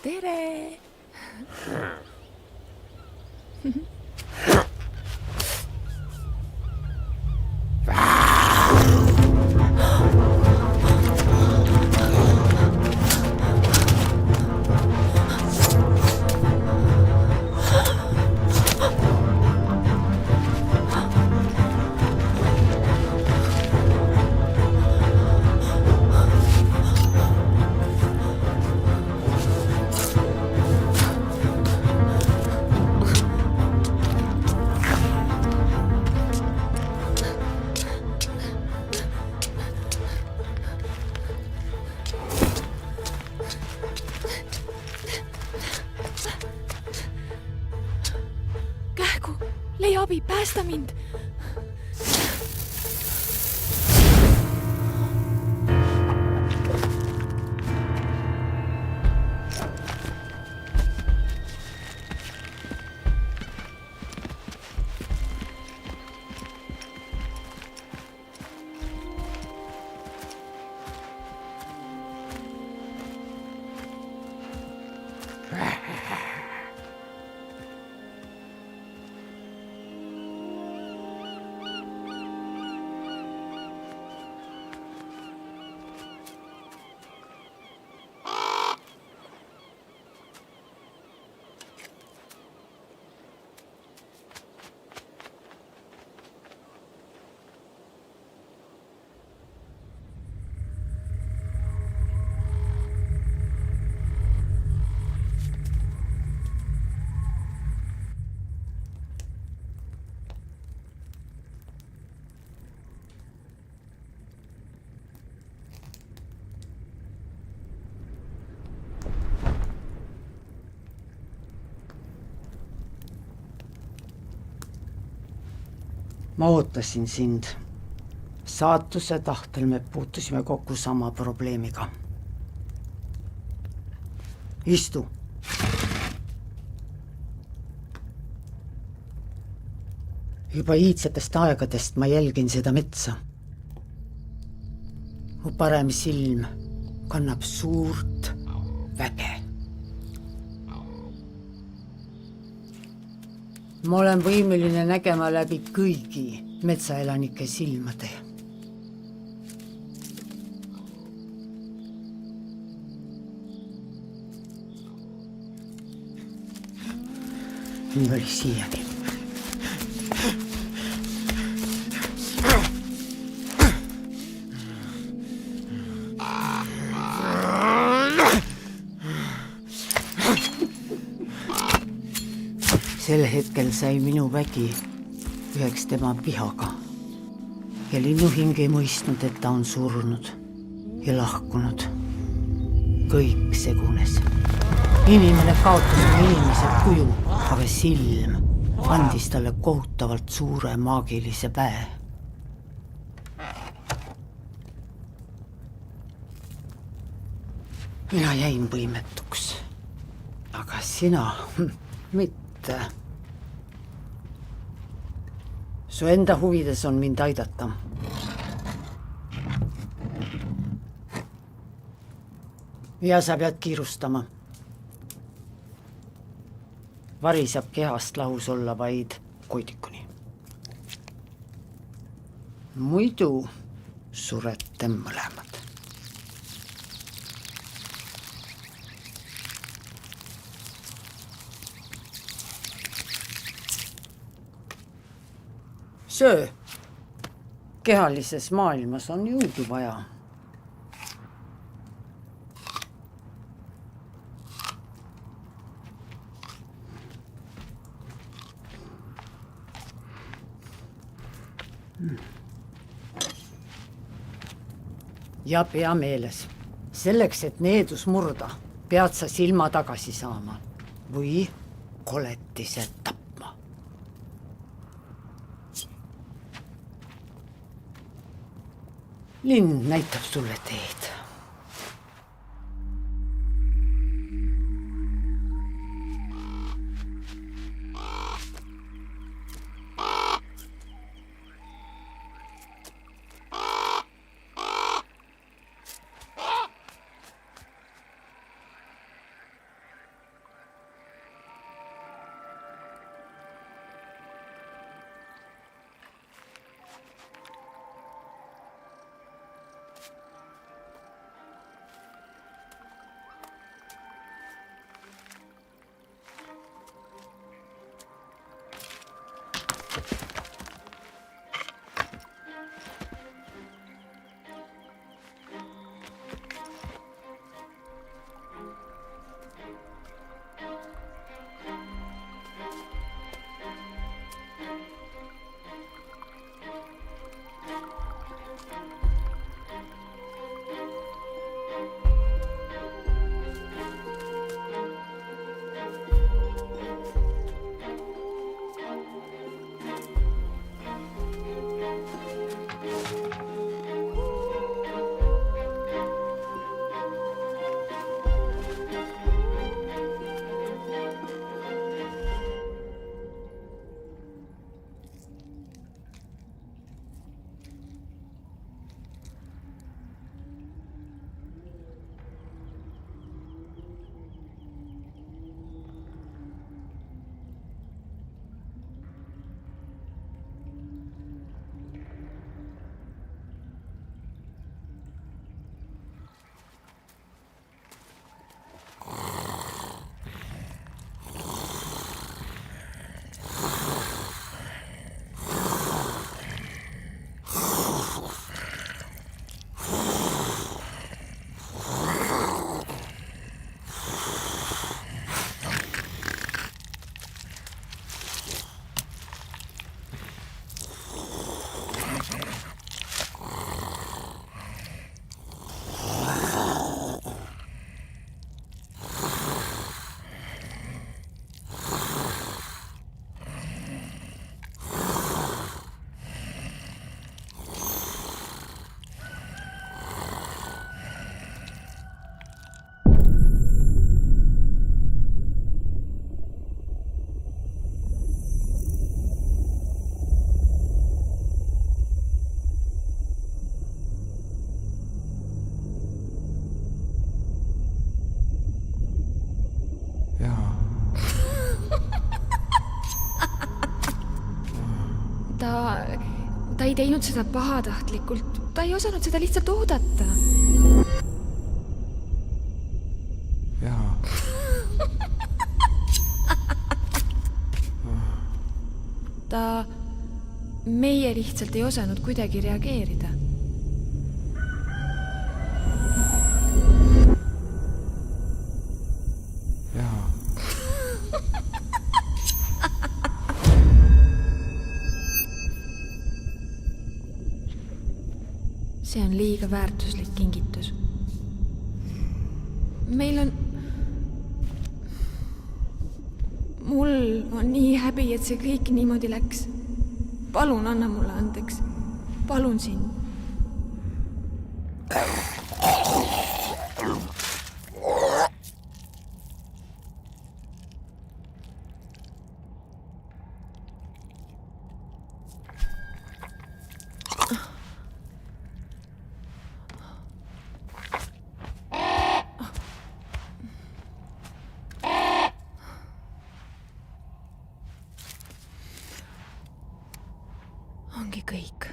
tere! Kähku, leia abi, päästa mind! ma ootasin sind. Saatuse tahtel me puutusime kokku sama probleemiga. Istu. Juba iidsetest aegadest ma jälgin seda metsa. Mu parem silm kannab suurt väge. Ma olen võimeline nägema läbi kõigi metsaelanike silmade. Nii oli siiani. Sel hetkel sai minu vägi üheks tema vihaga. Ja linnuhing ei mõistnud, et ta on surnud ja lahkunud. Kõik segunes. Inimene kaotas oma inimese kuju, aga silm andis talle kohutavalt suure maagilise päe. Mina jäin võimetuks, aga sina mitte. Su enda huvides on mind aidata. Ja sa pead kiirustama. Vari saab kehast lahus olla vaid koidikuni. Muidu surete mõlemad. Söö. Kehalises maailmas on jõudu vaja. Ja pea meeles. Selleks, et needus murda, pead sa silma tagasi saama. Või koletise tapma. Lind näitab sulle teed. ei teinud seda pahatahtlikult, ta ei osanud seda lihtsalt oodata. Jaa. Meie lihtsalt ei osanud kuidagi reageerida. Jaa. See on liiga väärtuslik kingitus. Mul on nii häbi, et see kõik niimoodi läks. Palun anna mulle andeks. Palun sind. Ongi kõik.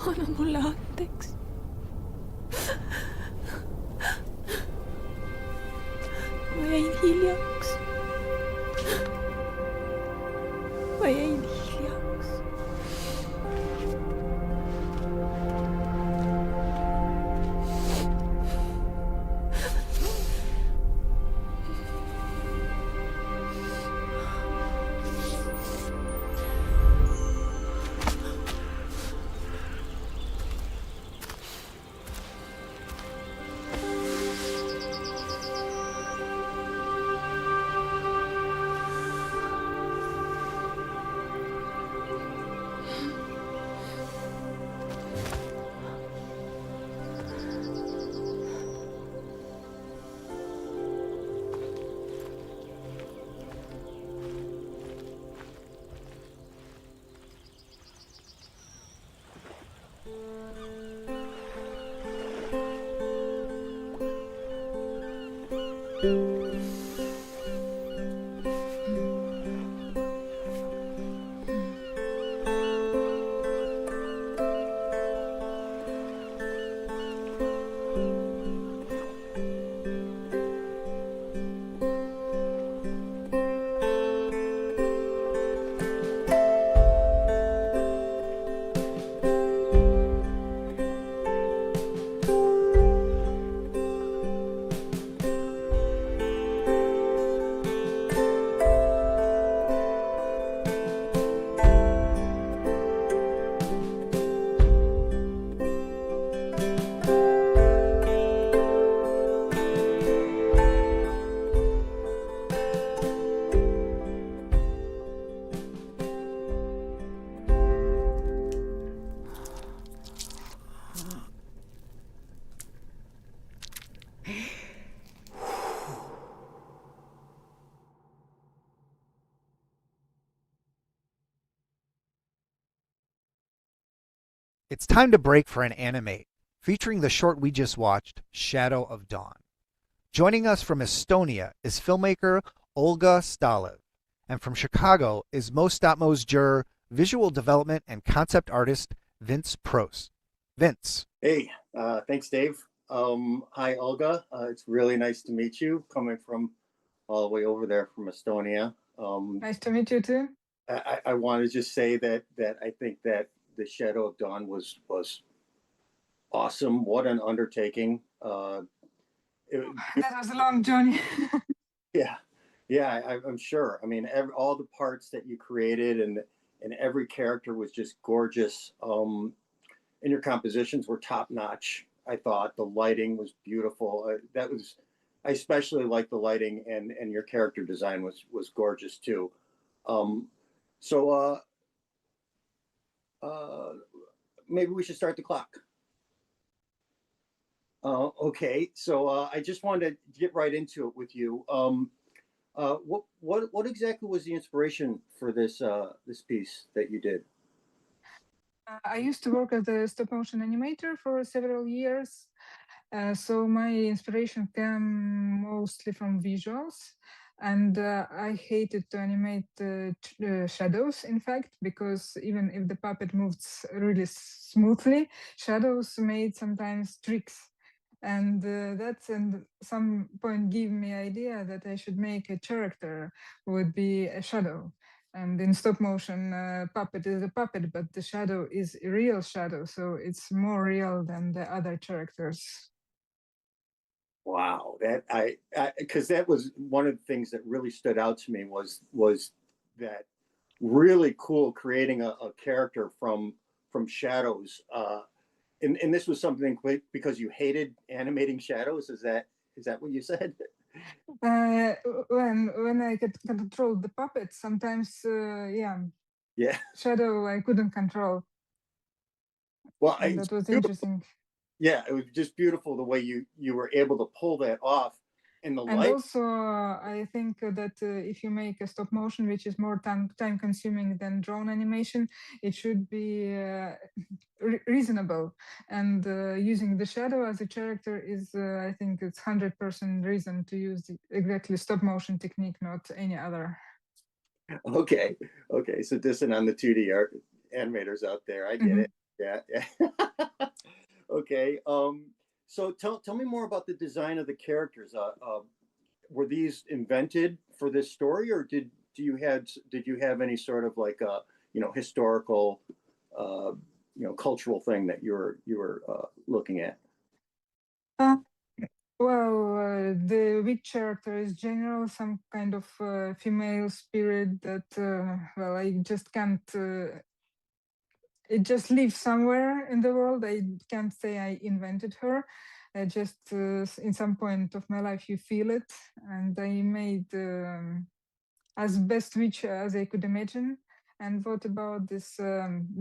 Anna mulle andeks. Ma jäin hiljaks. It's time to break for an animate, featuring the short we just watched, Shadow of Dawn. Joining us from Estonia is filmmaker Olga Stalev, and from Chicago is Most Stop-Mo's juror, visual development and concept artist Vince PROCE. Vince. Hey, thanks, Dave. Hi, Olga. It's really nice to meet you, coming from all the way over there from Estonia. Nice to meet you too. I want to just say that I think that the Shadow of Dawn was awesome. What an undertaking! That was a long journey. Yeah, I'm sure. I mean, all the parts that you created and every character was just gorgeous. And your compositions were top notch. I thought the lighting was beautiful. I especially liked the lighting, and your character design was gorgeous too. So maybe we should start the clock. Okay, so I just wanted to get right into it with you. What exactly was the inspiration for this this piece that you did? I used to work as a stop motion animator for several years. So my inspiration came mostly from visuals, and I hated to animate shadows, in fact, because even if the puppet moves really smoothly, shadows made sometimes tricks. And that's at some point gave me idea that I should make a character who would be a shadow. And in stop motion, puppet is a puppet, but the shadow is a real shadow, so it's more real than the other characters. Wow, that because that was one of the things that really stood out to me was that really cool creating a character from shadows. And this was something because you hated animating shadows. Is that what you said? When I could control the puppet, sometimes yeah, shadow I couldn't control. Well, that was interesting. Yeah, it was just beautiful the way you were able to pull that off. And also, I think that if you make a stop motion, which is more time consuming than drone animation, it should be reasonable. And using the shadow as a character is, I think, it's 100% reason to use exactly stop motion technique, not any other. Okay, so dissing on the 2D art animators out there, I get it. Yeah. Okay. So tell me more about the design of the characters. Were these invented for this story, or did you have any sort of like historical cultural thing that you were looking at? Well, the weak character is general, some kind of female spirit that well, I just can't. It just lives somewhere in the world. I can't say I invented her. I just in some point of my life you feel it, and I made as best witch as I could imagine. And what about this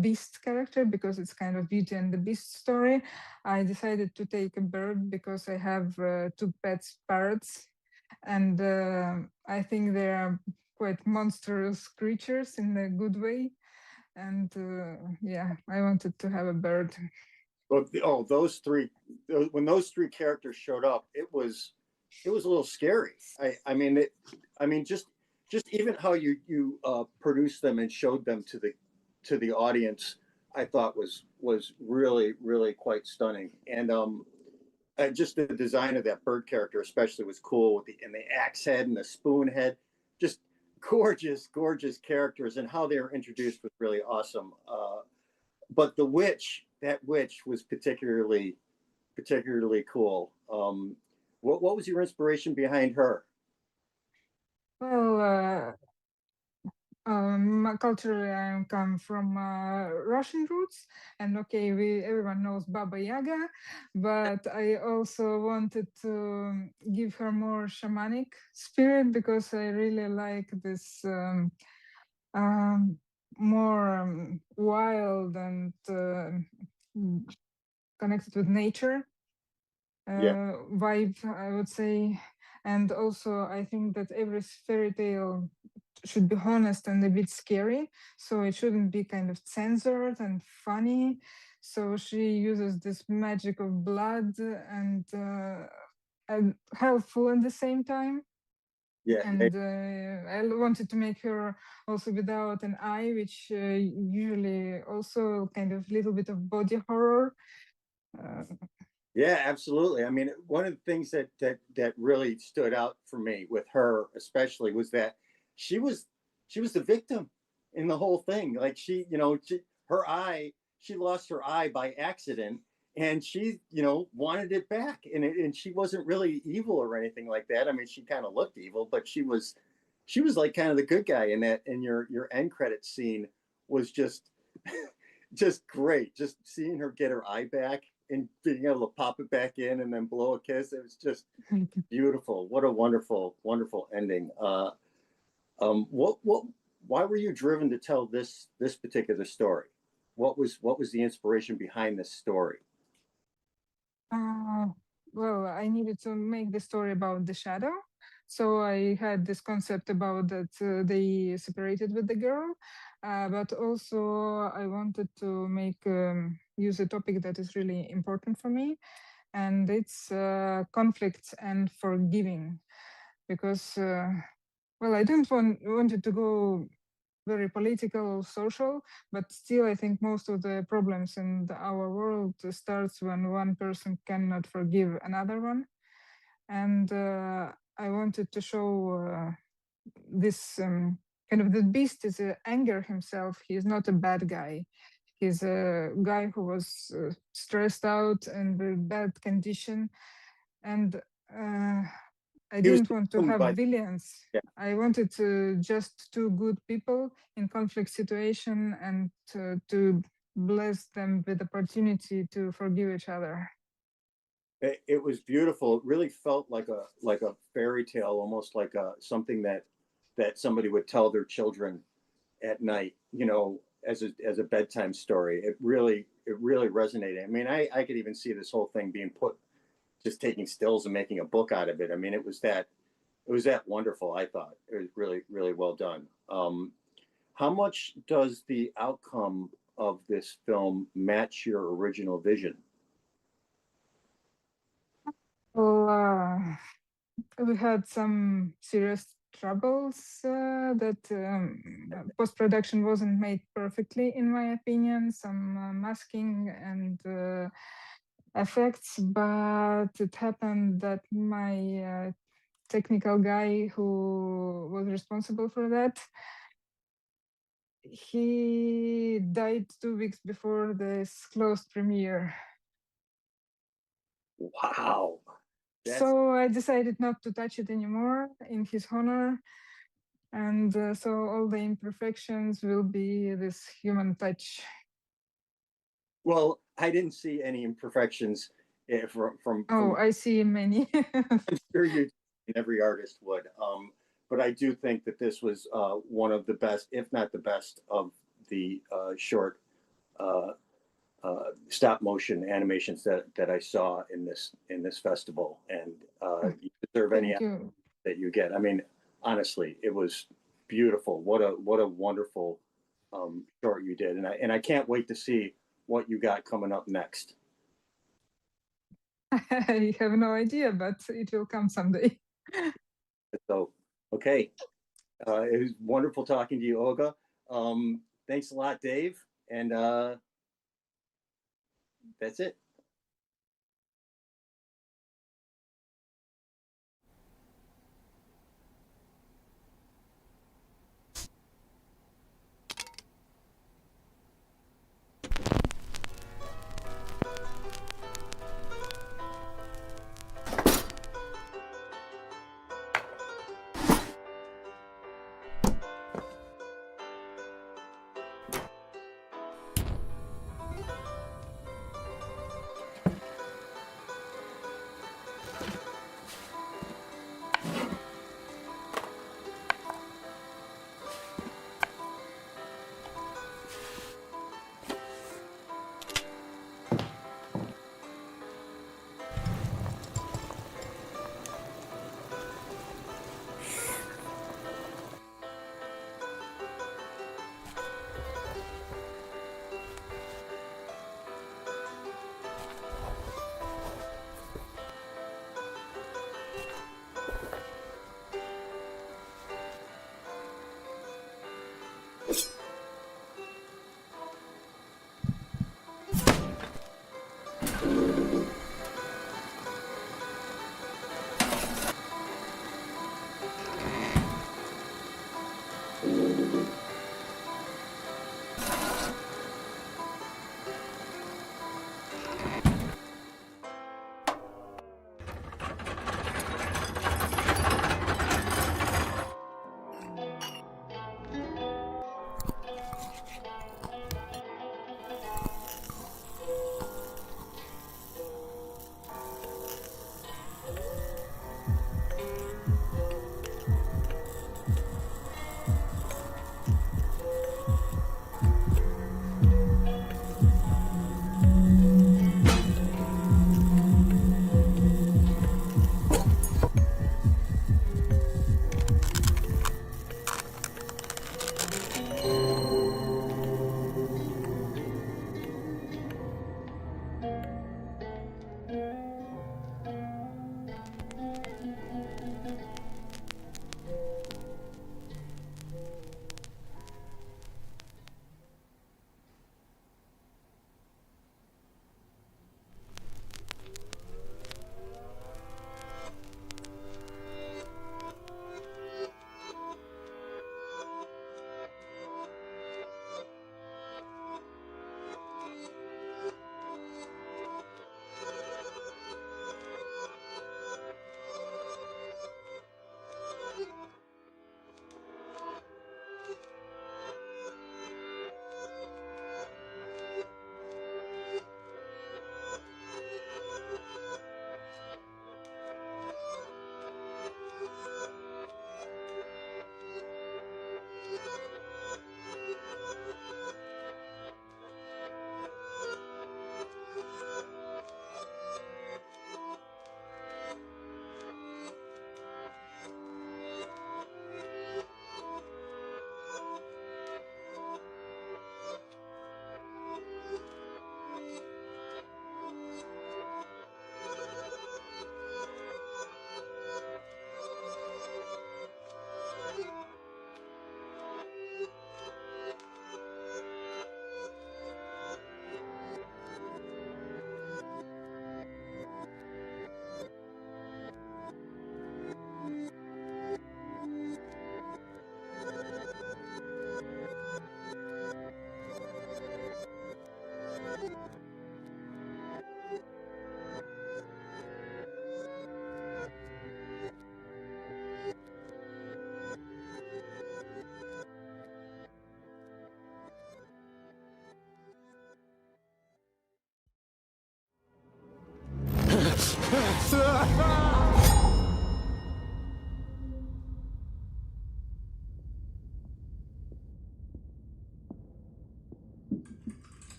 beast character? Because it's kind of Beauty and the Beast story. I decided to take a bird because I have 2 pets, parrots, and I think they are quite monstrous creatures in a good way. And yeah, I wanted to have a bird. Well, those three, when those 3 characters showed up, it was a little scary. I mean, just even how you produced them and showed them to the audience, I thought was really quite stunning. And just the design of that bird character especially was cool with the axe head and the spoon head. Just gorgeous characters, and how they were introduced was really awesome. But that witch was particularly cool. What was your inspiration behind her? Well, culturally, I come from Russian roots, and okay, everyone knows Baba Yaga, but I also wanted to give her more shamanic spirit because I really like this more wild and connected with nature vibe, I would say. And also, I think that every fairy tale should be honest and a bit scary, so it shouldn't be kind of censored and funny. So she uses this magic of blood and helpful at the same time. Yeah, and I wanted to make her also without an eye, which usually also kind of little bit of body horror. Yeah, absolutely. I mean, one of the things that really stood out for me with her, especially, was that she was the victim in the whole thing. Like she, she lost her eye by accident, and she, wanted it back, and she wasn't really evil or anything like that. I mean, she kind of looked evil, but she was like kind of the good guy in that. And your end credit scene was just just great. Just seeing her get her eye back and being able to pop it back in and then blow a kiss. It was just beautiful. What a wonderful, wonderful ending. Why were you driven to tell this particular story? What was the inspiration behind this story? Well, I needed to make the story about the shadow. So I had this concept about that they separated with the girl, but also I wanted to make use a topic that is really important for me, and it's conflicts and forgiving, because well, I didn't want it to go very political or social, but still I think most of the problems in our world starts when one person cannot forgive another one. And I wanted to show this kind of the beast is anger himself. He is not a bad guy. He's a guy who was stressed out and in bad condition. And I didn't want to have villains. Yeah. I wanted just two good people in conflict situation, and to bless them with opportunity to forgive each other. It was beautiful. It really felt like a fairy tale, almost like something that somebody would tell their children at night, as a bedtime story. It really resonated. I mean, I could even see this whole thing being just taking stills and making a book out of it. I mean, it was that wonderful. I thought it was really, really well done. How much does the outcome of this film match your original vision? Well, we had some serious troubles that post-production wasn't made perfectly, in my opinion, some masking and effects, but it happened that my technical guy who was responsible for that, he died 2 weeks before this closed premiere. Wow. So I decided not to touch it anymore in his honor. And so all the imperfections will be this human touch. Well, I didn't see any imperfections from I see many. I'm sure you, every artist would. But I do think that this was one of the best, if not the best, of the short stop motion animations that I saw in this festival, and you deserve any that you get. I mean, honestly, it was beautiful. What a wonderful short you did, and I can't wait to see what you got coming up next. I have no idea, but it will come someday. So, okay. It was wonderful talking to you, Olga. Thanks a lot, Dave. And that's it.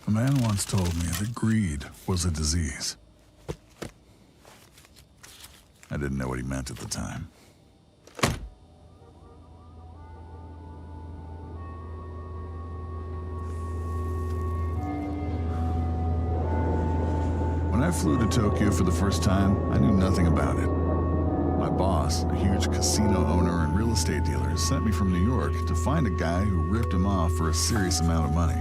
A man once told me that greed was a disease. I didn't know what he meant at the time. When I flew to Tokyo for the first time, I knew nothing about it. My boss, a huge casino owner and real estate dealer, sent me from New York to find a guy who ripped him off for a serious amount of money.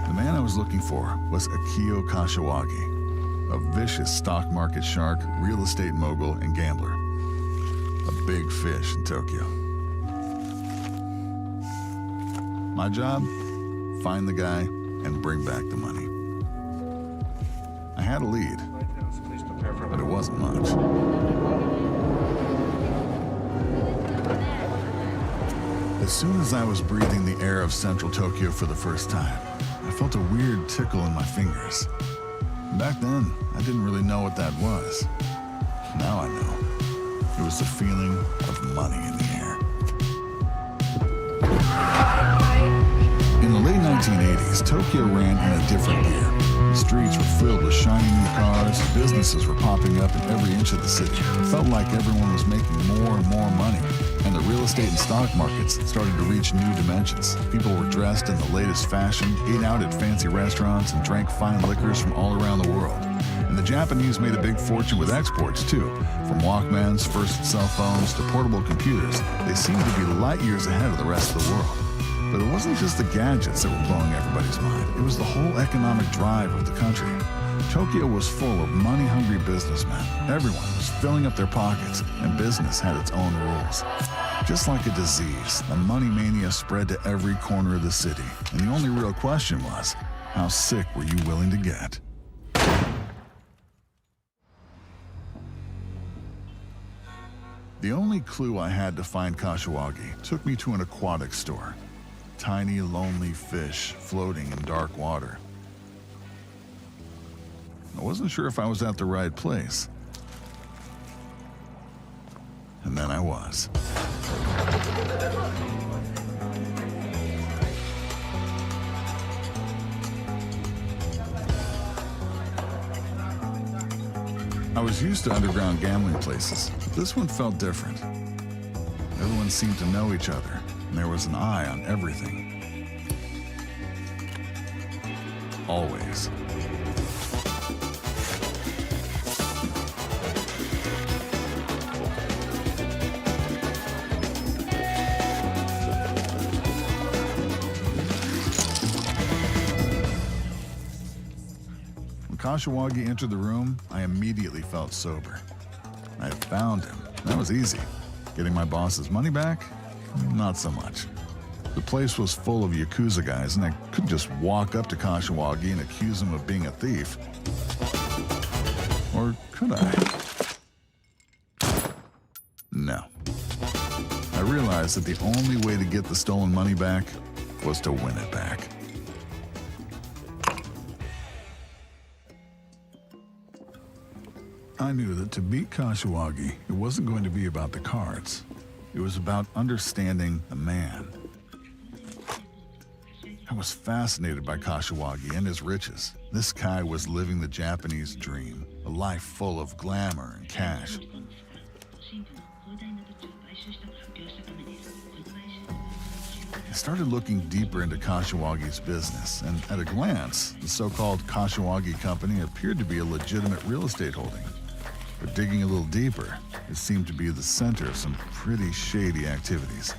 The man I was looking for was Akio Kashiwagi, a vicious stock market shark, real estate mogul, and gambler. A big fish in Tokyo. My job? Find the guy and bring back the money. I had a lead, but it wasn't much. As soon as I was breathing the air of central Tokyo for the first time, I felt a weird tickle in my fingers. Back then, I didn't really know what that was. Now I know. It was the feeling of money in the air. In the late 1980s, Tokyo ran in a different gear. The streets were filled with shiny new cars, businesses were popping up in every inch of the city. It felt like everyone was making more and more money, and the real estate and stock markets started to reach new dimensions. People were dressed in the latest fashion, ate out at fancy restaurants, and drank fine liquors from all around the world. And the Japanese made a big fortune with exports, too. From Walkmans, first cell phones, to portable computers, they seemed to be light years ahead of the rest of the world. But it wasn't just the gadgets that were blowing everybody's mind. It was the whole economic drive of the country. Tokyo was full of money-hungry businessmen. Everyone was filling up their pockets, and business had its own rules. Just like a disease, the money mania spread to every corner of the city. And the only real question was, how sick were you willing to get? The only clue I had to find Kashiwagi took me to an aquatic store. Tiny, lonely fish floating in dark water. I wasn't sure if I was at the right place. And then I was. I was used to underground gambling places, but this one felt different. Everyone seemed to know each other, and there was an eye on everything. Always. When Kashiwagi entered the room, I immediately felt sober. I had found him. That was easy. Getting my boss's money back? Not so much. The place was full of Yakuza guys, and I couldn't just walk up to Kashiwagi and accuse him of being a thief. Or could I? No. I realized that the only way to get the stolen money back was to win it back. I knew that to beat Kashiwagi, it wasn't going to be about the cards. It was about understanding the man. I was fascinated by Kashiwagi and his riches. This guy was living the Japanese dream, a life full of glamour and cash. I started looking deeper into Kashiwagi's business, and at a glance, the so-called Kashiwagi company appeared to be a legitimate real estate holding. But digging a little deeper, it seemed to be the center of some pretty shady activities.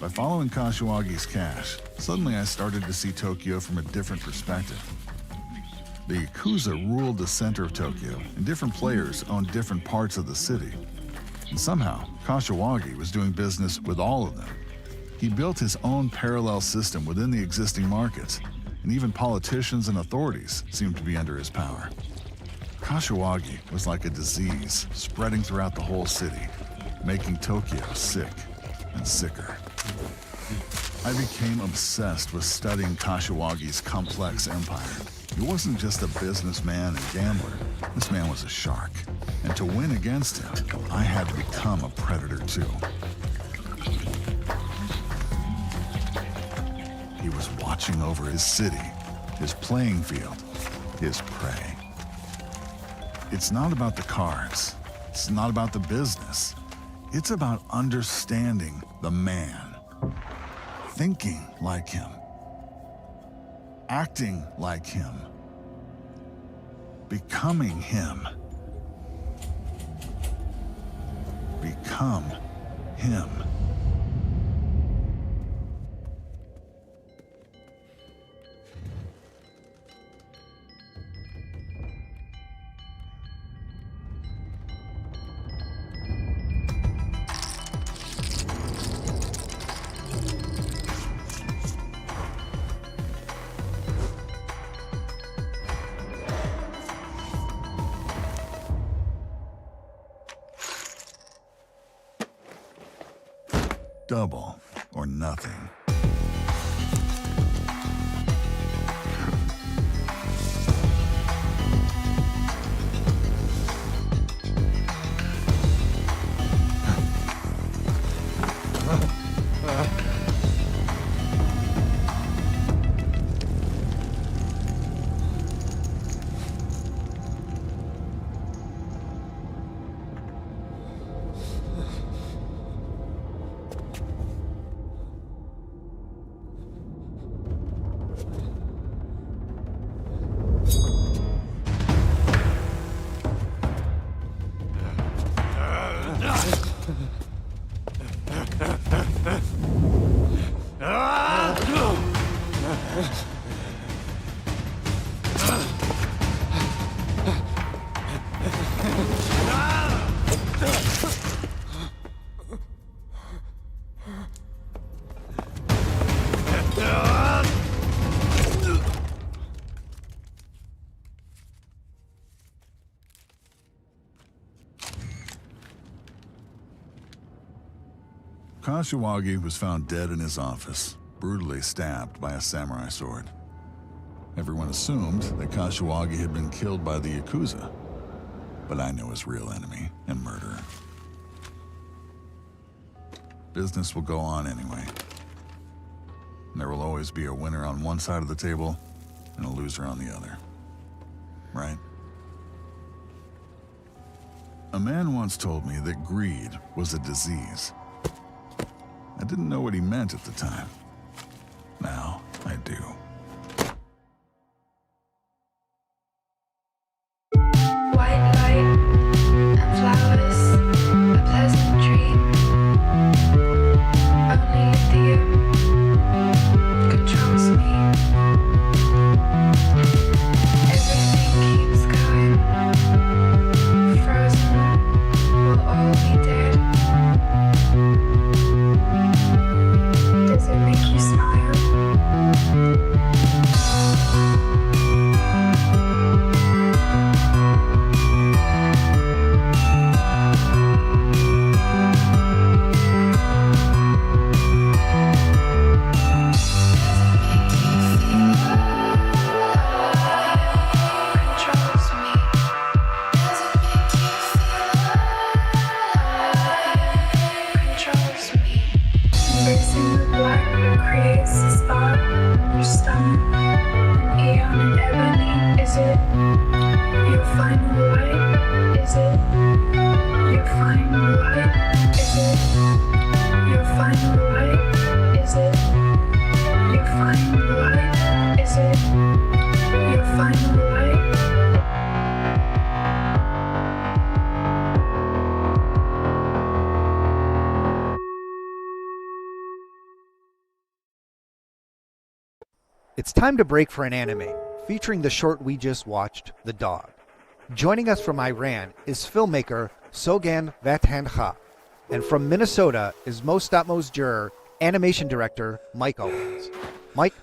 By following Kashiwagi's cash, suddenly I started to see Tokyo from a different perspective. The Yakuza ruled the center of Tokyo, and different players owned different parts of the city. And somehow, Kashiwagi was doing business with all of them. He built his own parallel system within the existing markets, and even politicians and authorities seemed to be under his power. Kashiwagi was like a disease spreading throughout the whole city, making Tokyo sick and sicker. I became obsessed with studying Kashiwagi's complex empire. He wasn't just a businessman and gambler. This man was a shark. And to win against him, I had to become a predator too. He was watching over his city, his playing field, his prey. It's not about the cards. It's not about the business. It's about understanding the man, thinking like him, acting like him, becoming him. Become him. Double or nothing. Kashiwagi was found dead in his office, brutally stabbed by a samurai sword. Everyone assumed that Kashiwagi had been killed by the Yakuza, but I know his real enemy and murderer. Business will go on anyway. There will always be a winner on one side of the table and a loser on the other. Right? A man once told me that greed was a disease. I didn't know what he meant at the time. Now I do. White light and flowers, a pleasant dream. Only lithium controls me. Everything keeps going. Frozen, we'll all be dead. Does it make you smile? It's time to break for an anime, featuring the short we just watched, The Dog. Joining us from Iran is filmmaker Sogan Vathandha, and from Minnesota is Most Stop Most Juror animation director Mike Owens. Mike?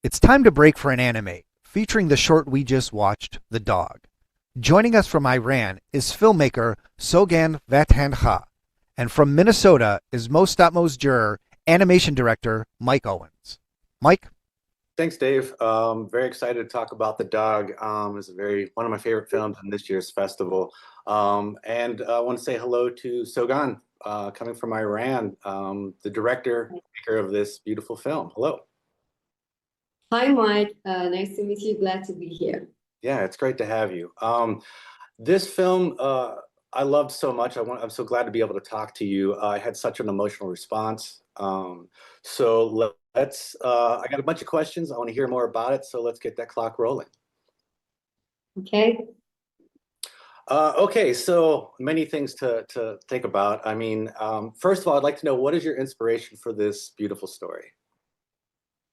It's time to break for an anime, featuring the short we just watched, The Dog. Joining us from Iran is filmmaker Sogan Vathandha, and from Minnesota is Mo Stop Mo's juror, animation director Mike Owens. Mike? Thanks, Dave. Very excited to talk about The Dog. It's one of my favorite films in this year's festival. And I want to say hello to Sogan, coming from Iran, the director maker of this beautiful film. Hello. Hi, Mike. Nice to meet you. Glad to be here. Yeah, it's great to have you. This film I loved so much. I'm so glad to be able to talk to you. I had such an emotional response. So let's. I got a bunch of questions. I want to hear more about it. So let's get that clock rolling. Okay. Okay. So many things to think about. I mean, first of all, I'd like to know, what is your inspiration for this beautiful story?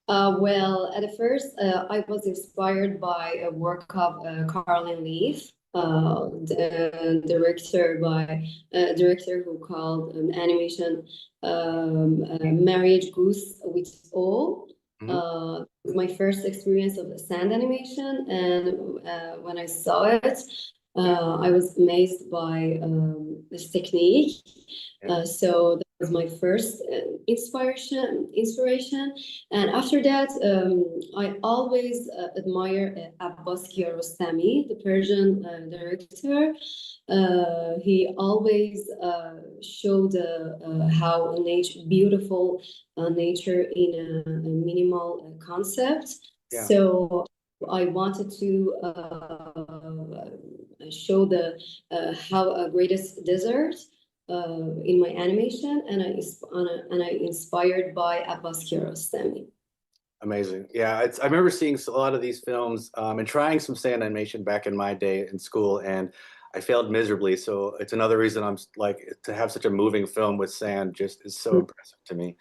Well, at first, I was inspired by a work of Carlin Leaf, the director who called animation Marriage Goose with All. My first experience of sand animation, and when I saw it, I was amazed by this technique. So that was my first inspiration. And after that, I always admire Abbas Kiarostami, the Persian director. He always showed how beautiful nature in a minimal concept. Yeah. So I wanted to show the how greatest desert in my animation, and I inspired by Abbas Kiarostami. Amazing. Yeah, I remember seeing a lot of these films and trying some sand animation back in my day in school, and I failed miserably. So it's another reason I'm like, to have such a moving film with sand just is so impressive to me.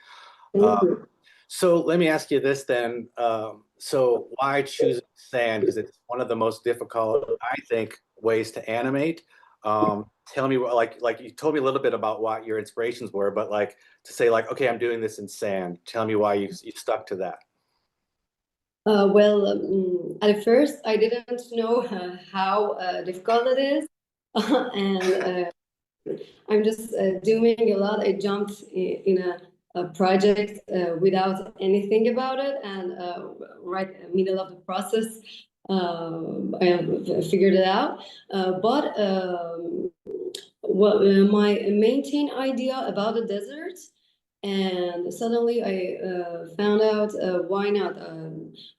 So let me ask you this then. So why choose sand? Because it's one of the most difficult, I think, ways to animate. Tell me, like you told me a little bit about what your inspirations were, but like to say like, okay, I'm doing this in sand. Tell me why you stuck to that. Well, at first I didn't know how difficult it is, and I'm just doing a lot. I jumped in a project without anything about it, and right in the middle of the process, I figured it out. But my main idea about the desert, and suddenly I found out why not?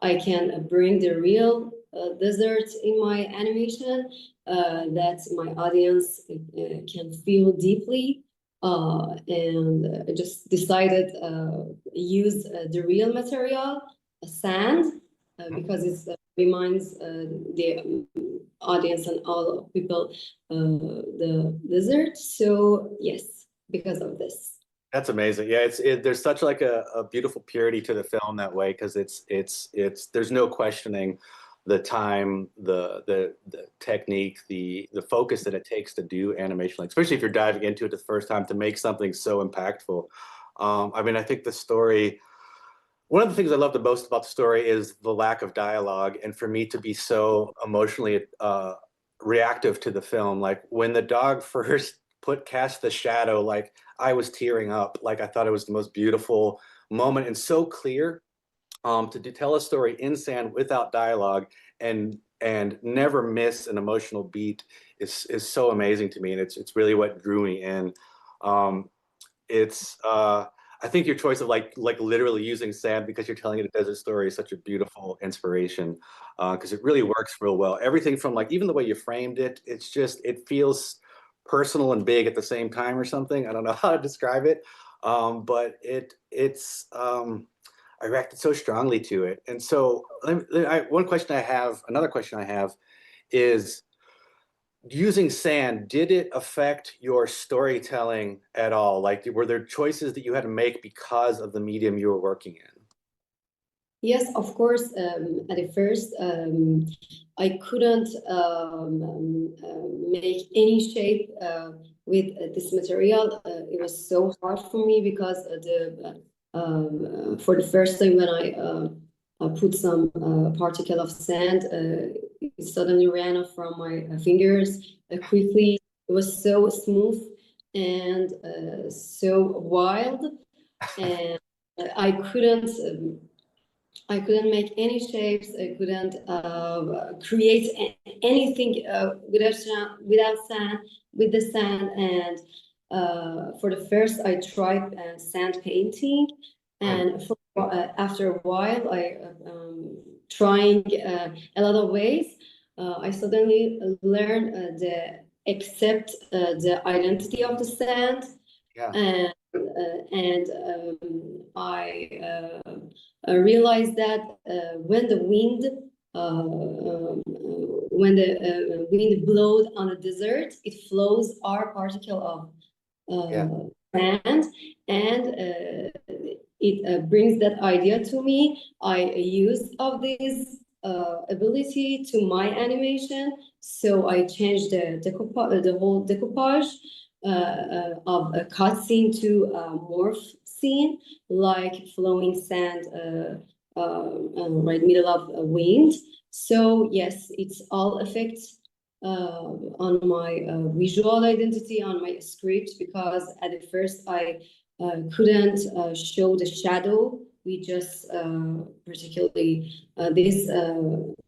I can bring the real desert in my animation that my audience can feel deeply. And I just decided use the real material, sand, because it reminds the audience and all people the desert. So yes, because of this. That's amazing. Yeah, there's such like a beautiful purity to the film that way, because it's there's no questioning the time, the technique, the focus that it takes to do animation, like especially if you're diving into it the first time, to make something so impactful. I mean, I think the story, one of the things I love the most about the story is the lack of dialogue, and for me to be so emotionally reactive to the film, like when the dog first cast the shadow, like I was tearing up. Like I thought it was the most beautiful moment and so clear. To tell a story in sand without dialogue and never miss an emotional beat is so amazing to me, and it's really what drew me in. I think your choice of like literally using sand because you're telling a desert story is such a beautiful inspiration, because it really works real well. Everything from like even the way you framed it, it feels personal and big at the same time or something. I don't know how to describe it, but I reacted so strongly to it. And so another question I have is, using sand, did it affect your storytelling at all? Like, were there choices that you had to make because of the medium you were working in? Yes, of course. At first, I couldn't make any shape with this material. It was so hard for me because for the first time when put some particle of sand. It suddenly ran off from my fingers quickly. It was so smooth and so wild, and I couldn't make any shapes. I couldn't create anything without sand, with the sand. And for the first, I tried sand painting, and after a while, I trying a lot of ways. I suddenly learned accept the identity of the sand. Yeah. And I realized that when the wind blows on a desert, it flows our particle of sand, and it brings that idea to me. I use of this ability to my animation, so I changed the whole decoupage of a cutscene to a morph scene, like flowing sand right middle of a wind. So yes, it's all effects on my visual identity, on my script, because at the first I couldn't show the shadow. We just particularly these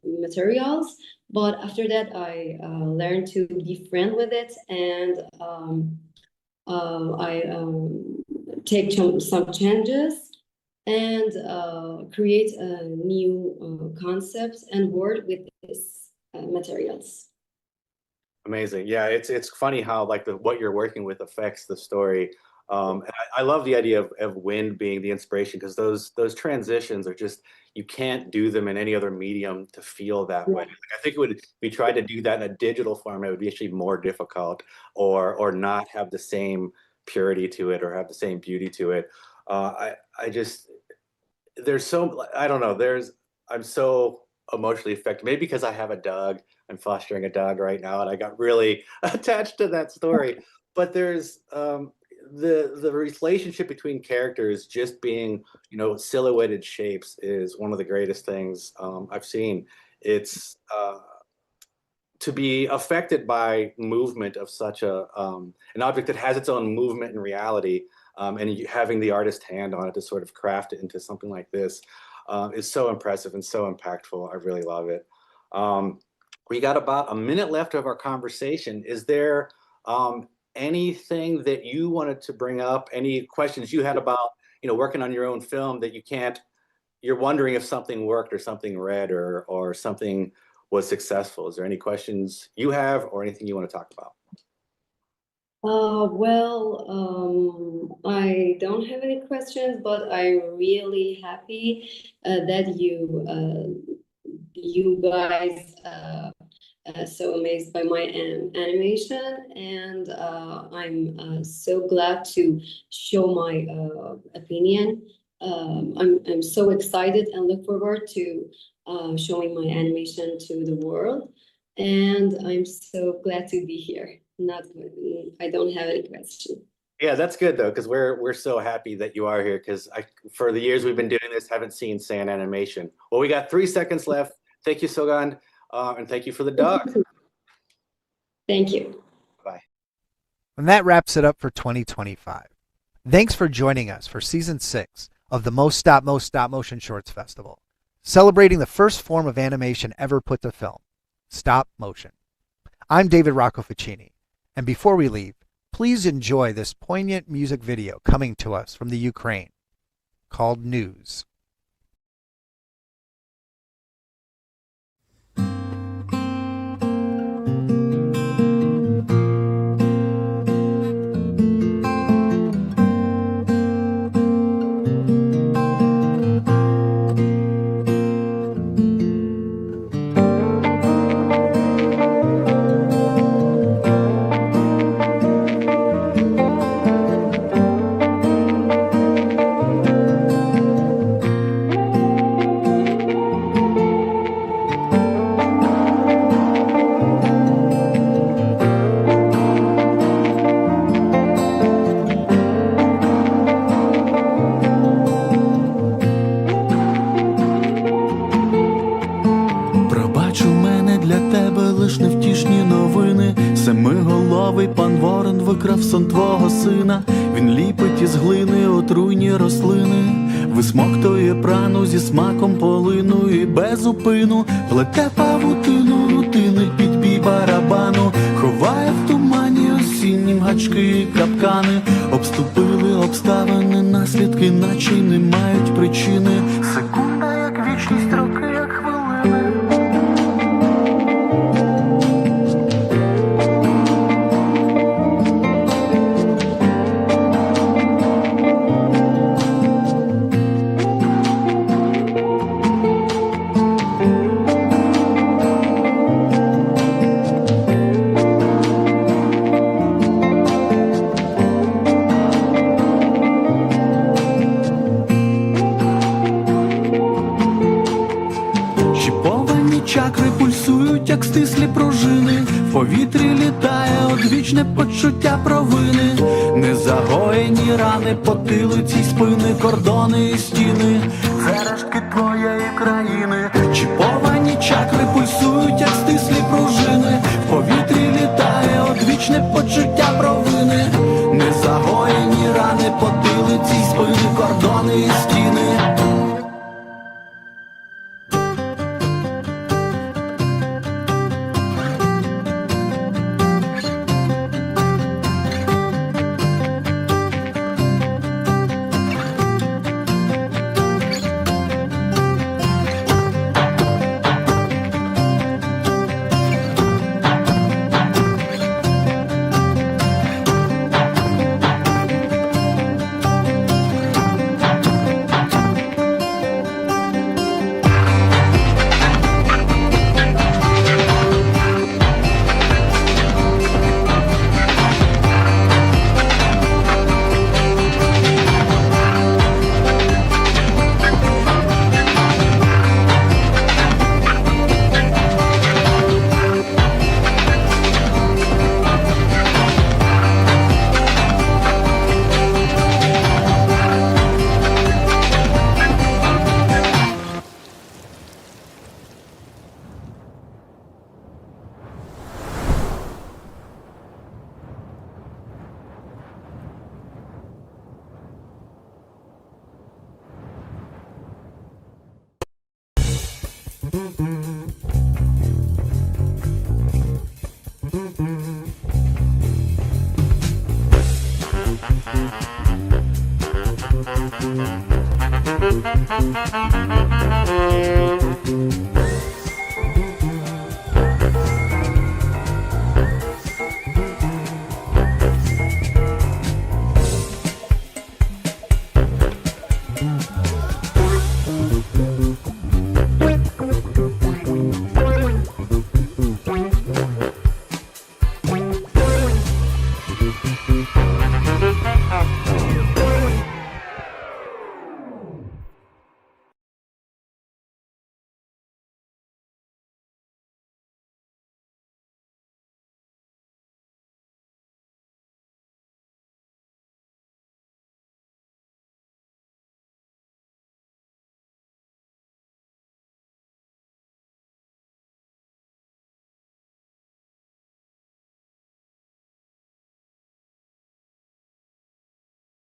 materials. But after that, I learned to be friend with it, and I take some changes and create new concepts and work with these materials. Amazing. Yeah, it's funny how like what you're working with affects the story. And I love the idea of wind being the inspiration, because those transitions are just, you can't do them in any other medium to feel that way. Like, I think if we tried to do that in a digital format, it would be actually more difficult, or not have the same purity to it, or have the same beauty to it. I just, there's so, I don't know, I'm so emotionally affected, maybe because I have a dog. I'm fostering a dog right now, and I got really attached to that story. But there's the relationship between characters just being, silhouetted shapes is one of the greatest things I've seen. It's to be affected by movement of such an object that has its own movement in reality, and having the artist hand on it to sort of craft it into something like this is so impressive and so impactful. I really love it. We got about a minute left of our conversation. Is there anything that you wanted to bring up? Any questions you had about, working on your own film that you're wondering if something worked, or something read, or something was successful? Is there any questions you have, or anything you want to talk about? I don't have any questions, but I'm really happy that you guys so amazed by my animation, and I'm so glad to show my opinion. I'm so excited and look forward to showing my animation to the world, and I'm so glad to be here. I don't have any question. Yeah, that's good though, because we're so happy that you are here, because for the years we've been doing this, haven't seen sand animation. Well, we got 3 seconds left. Thank you, Sogan, and thank you for the dog. Thank you. Bye. And that wraps it up for 2025. Thanks for joining us for Season 6 of the Most Stop Motion Shorts Festival, celebrating the first form of animation ever put to film, stop motion. I'm David Rocco Ficini, and before we leave, please enjoy this poignant music video coming to us from the Ukraine called News. викрав сон твого сина. Він ліпить із глини отруйні рослини, висмоктує прану зі смаком полину і без упину плете павутину рутини під бій барабану, ховає в тумані осіннім гачки і капкани. Обступили обставини, наслідки наче й не мають причини. Секунда як вічність, роки як хвилини. Чакри пульсують, як стислі пружини, в повітрі літає одвічне почуття провини. Незагоєні рани, потилиці й спини, кордони і стіни, це рештки твоєї країни. Чіповані чакри пульсують, як стислі пружини, в повітрі літає одвічне почуття провини. Незагоєні рани, потилиці й спини, кордони і стіни.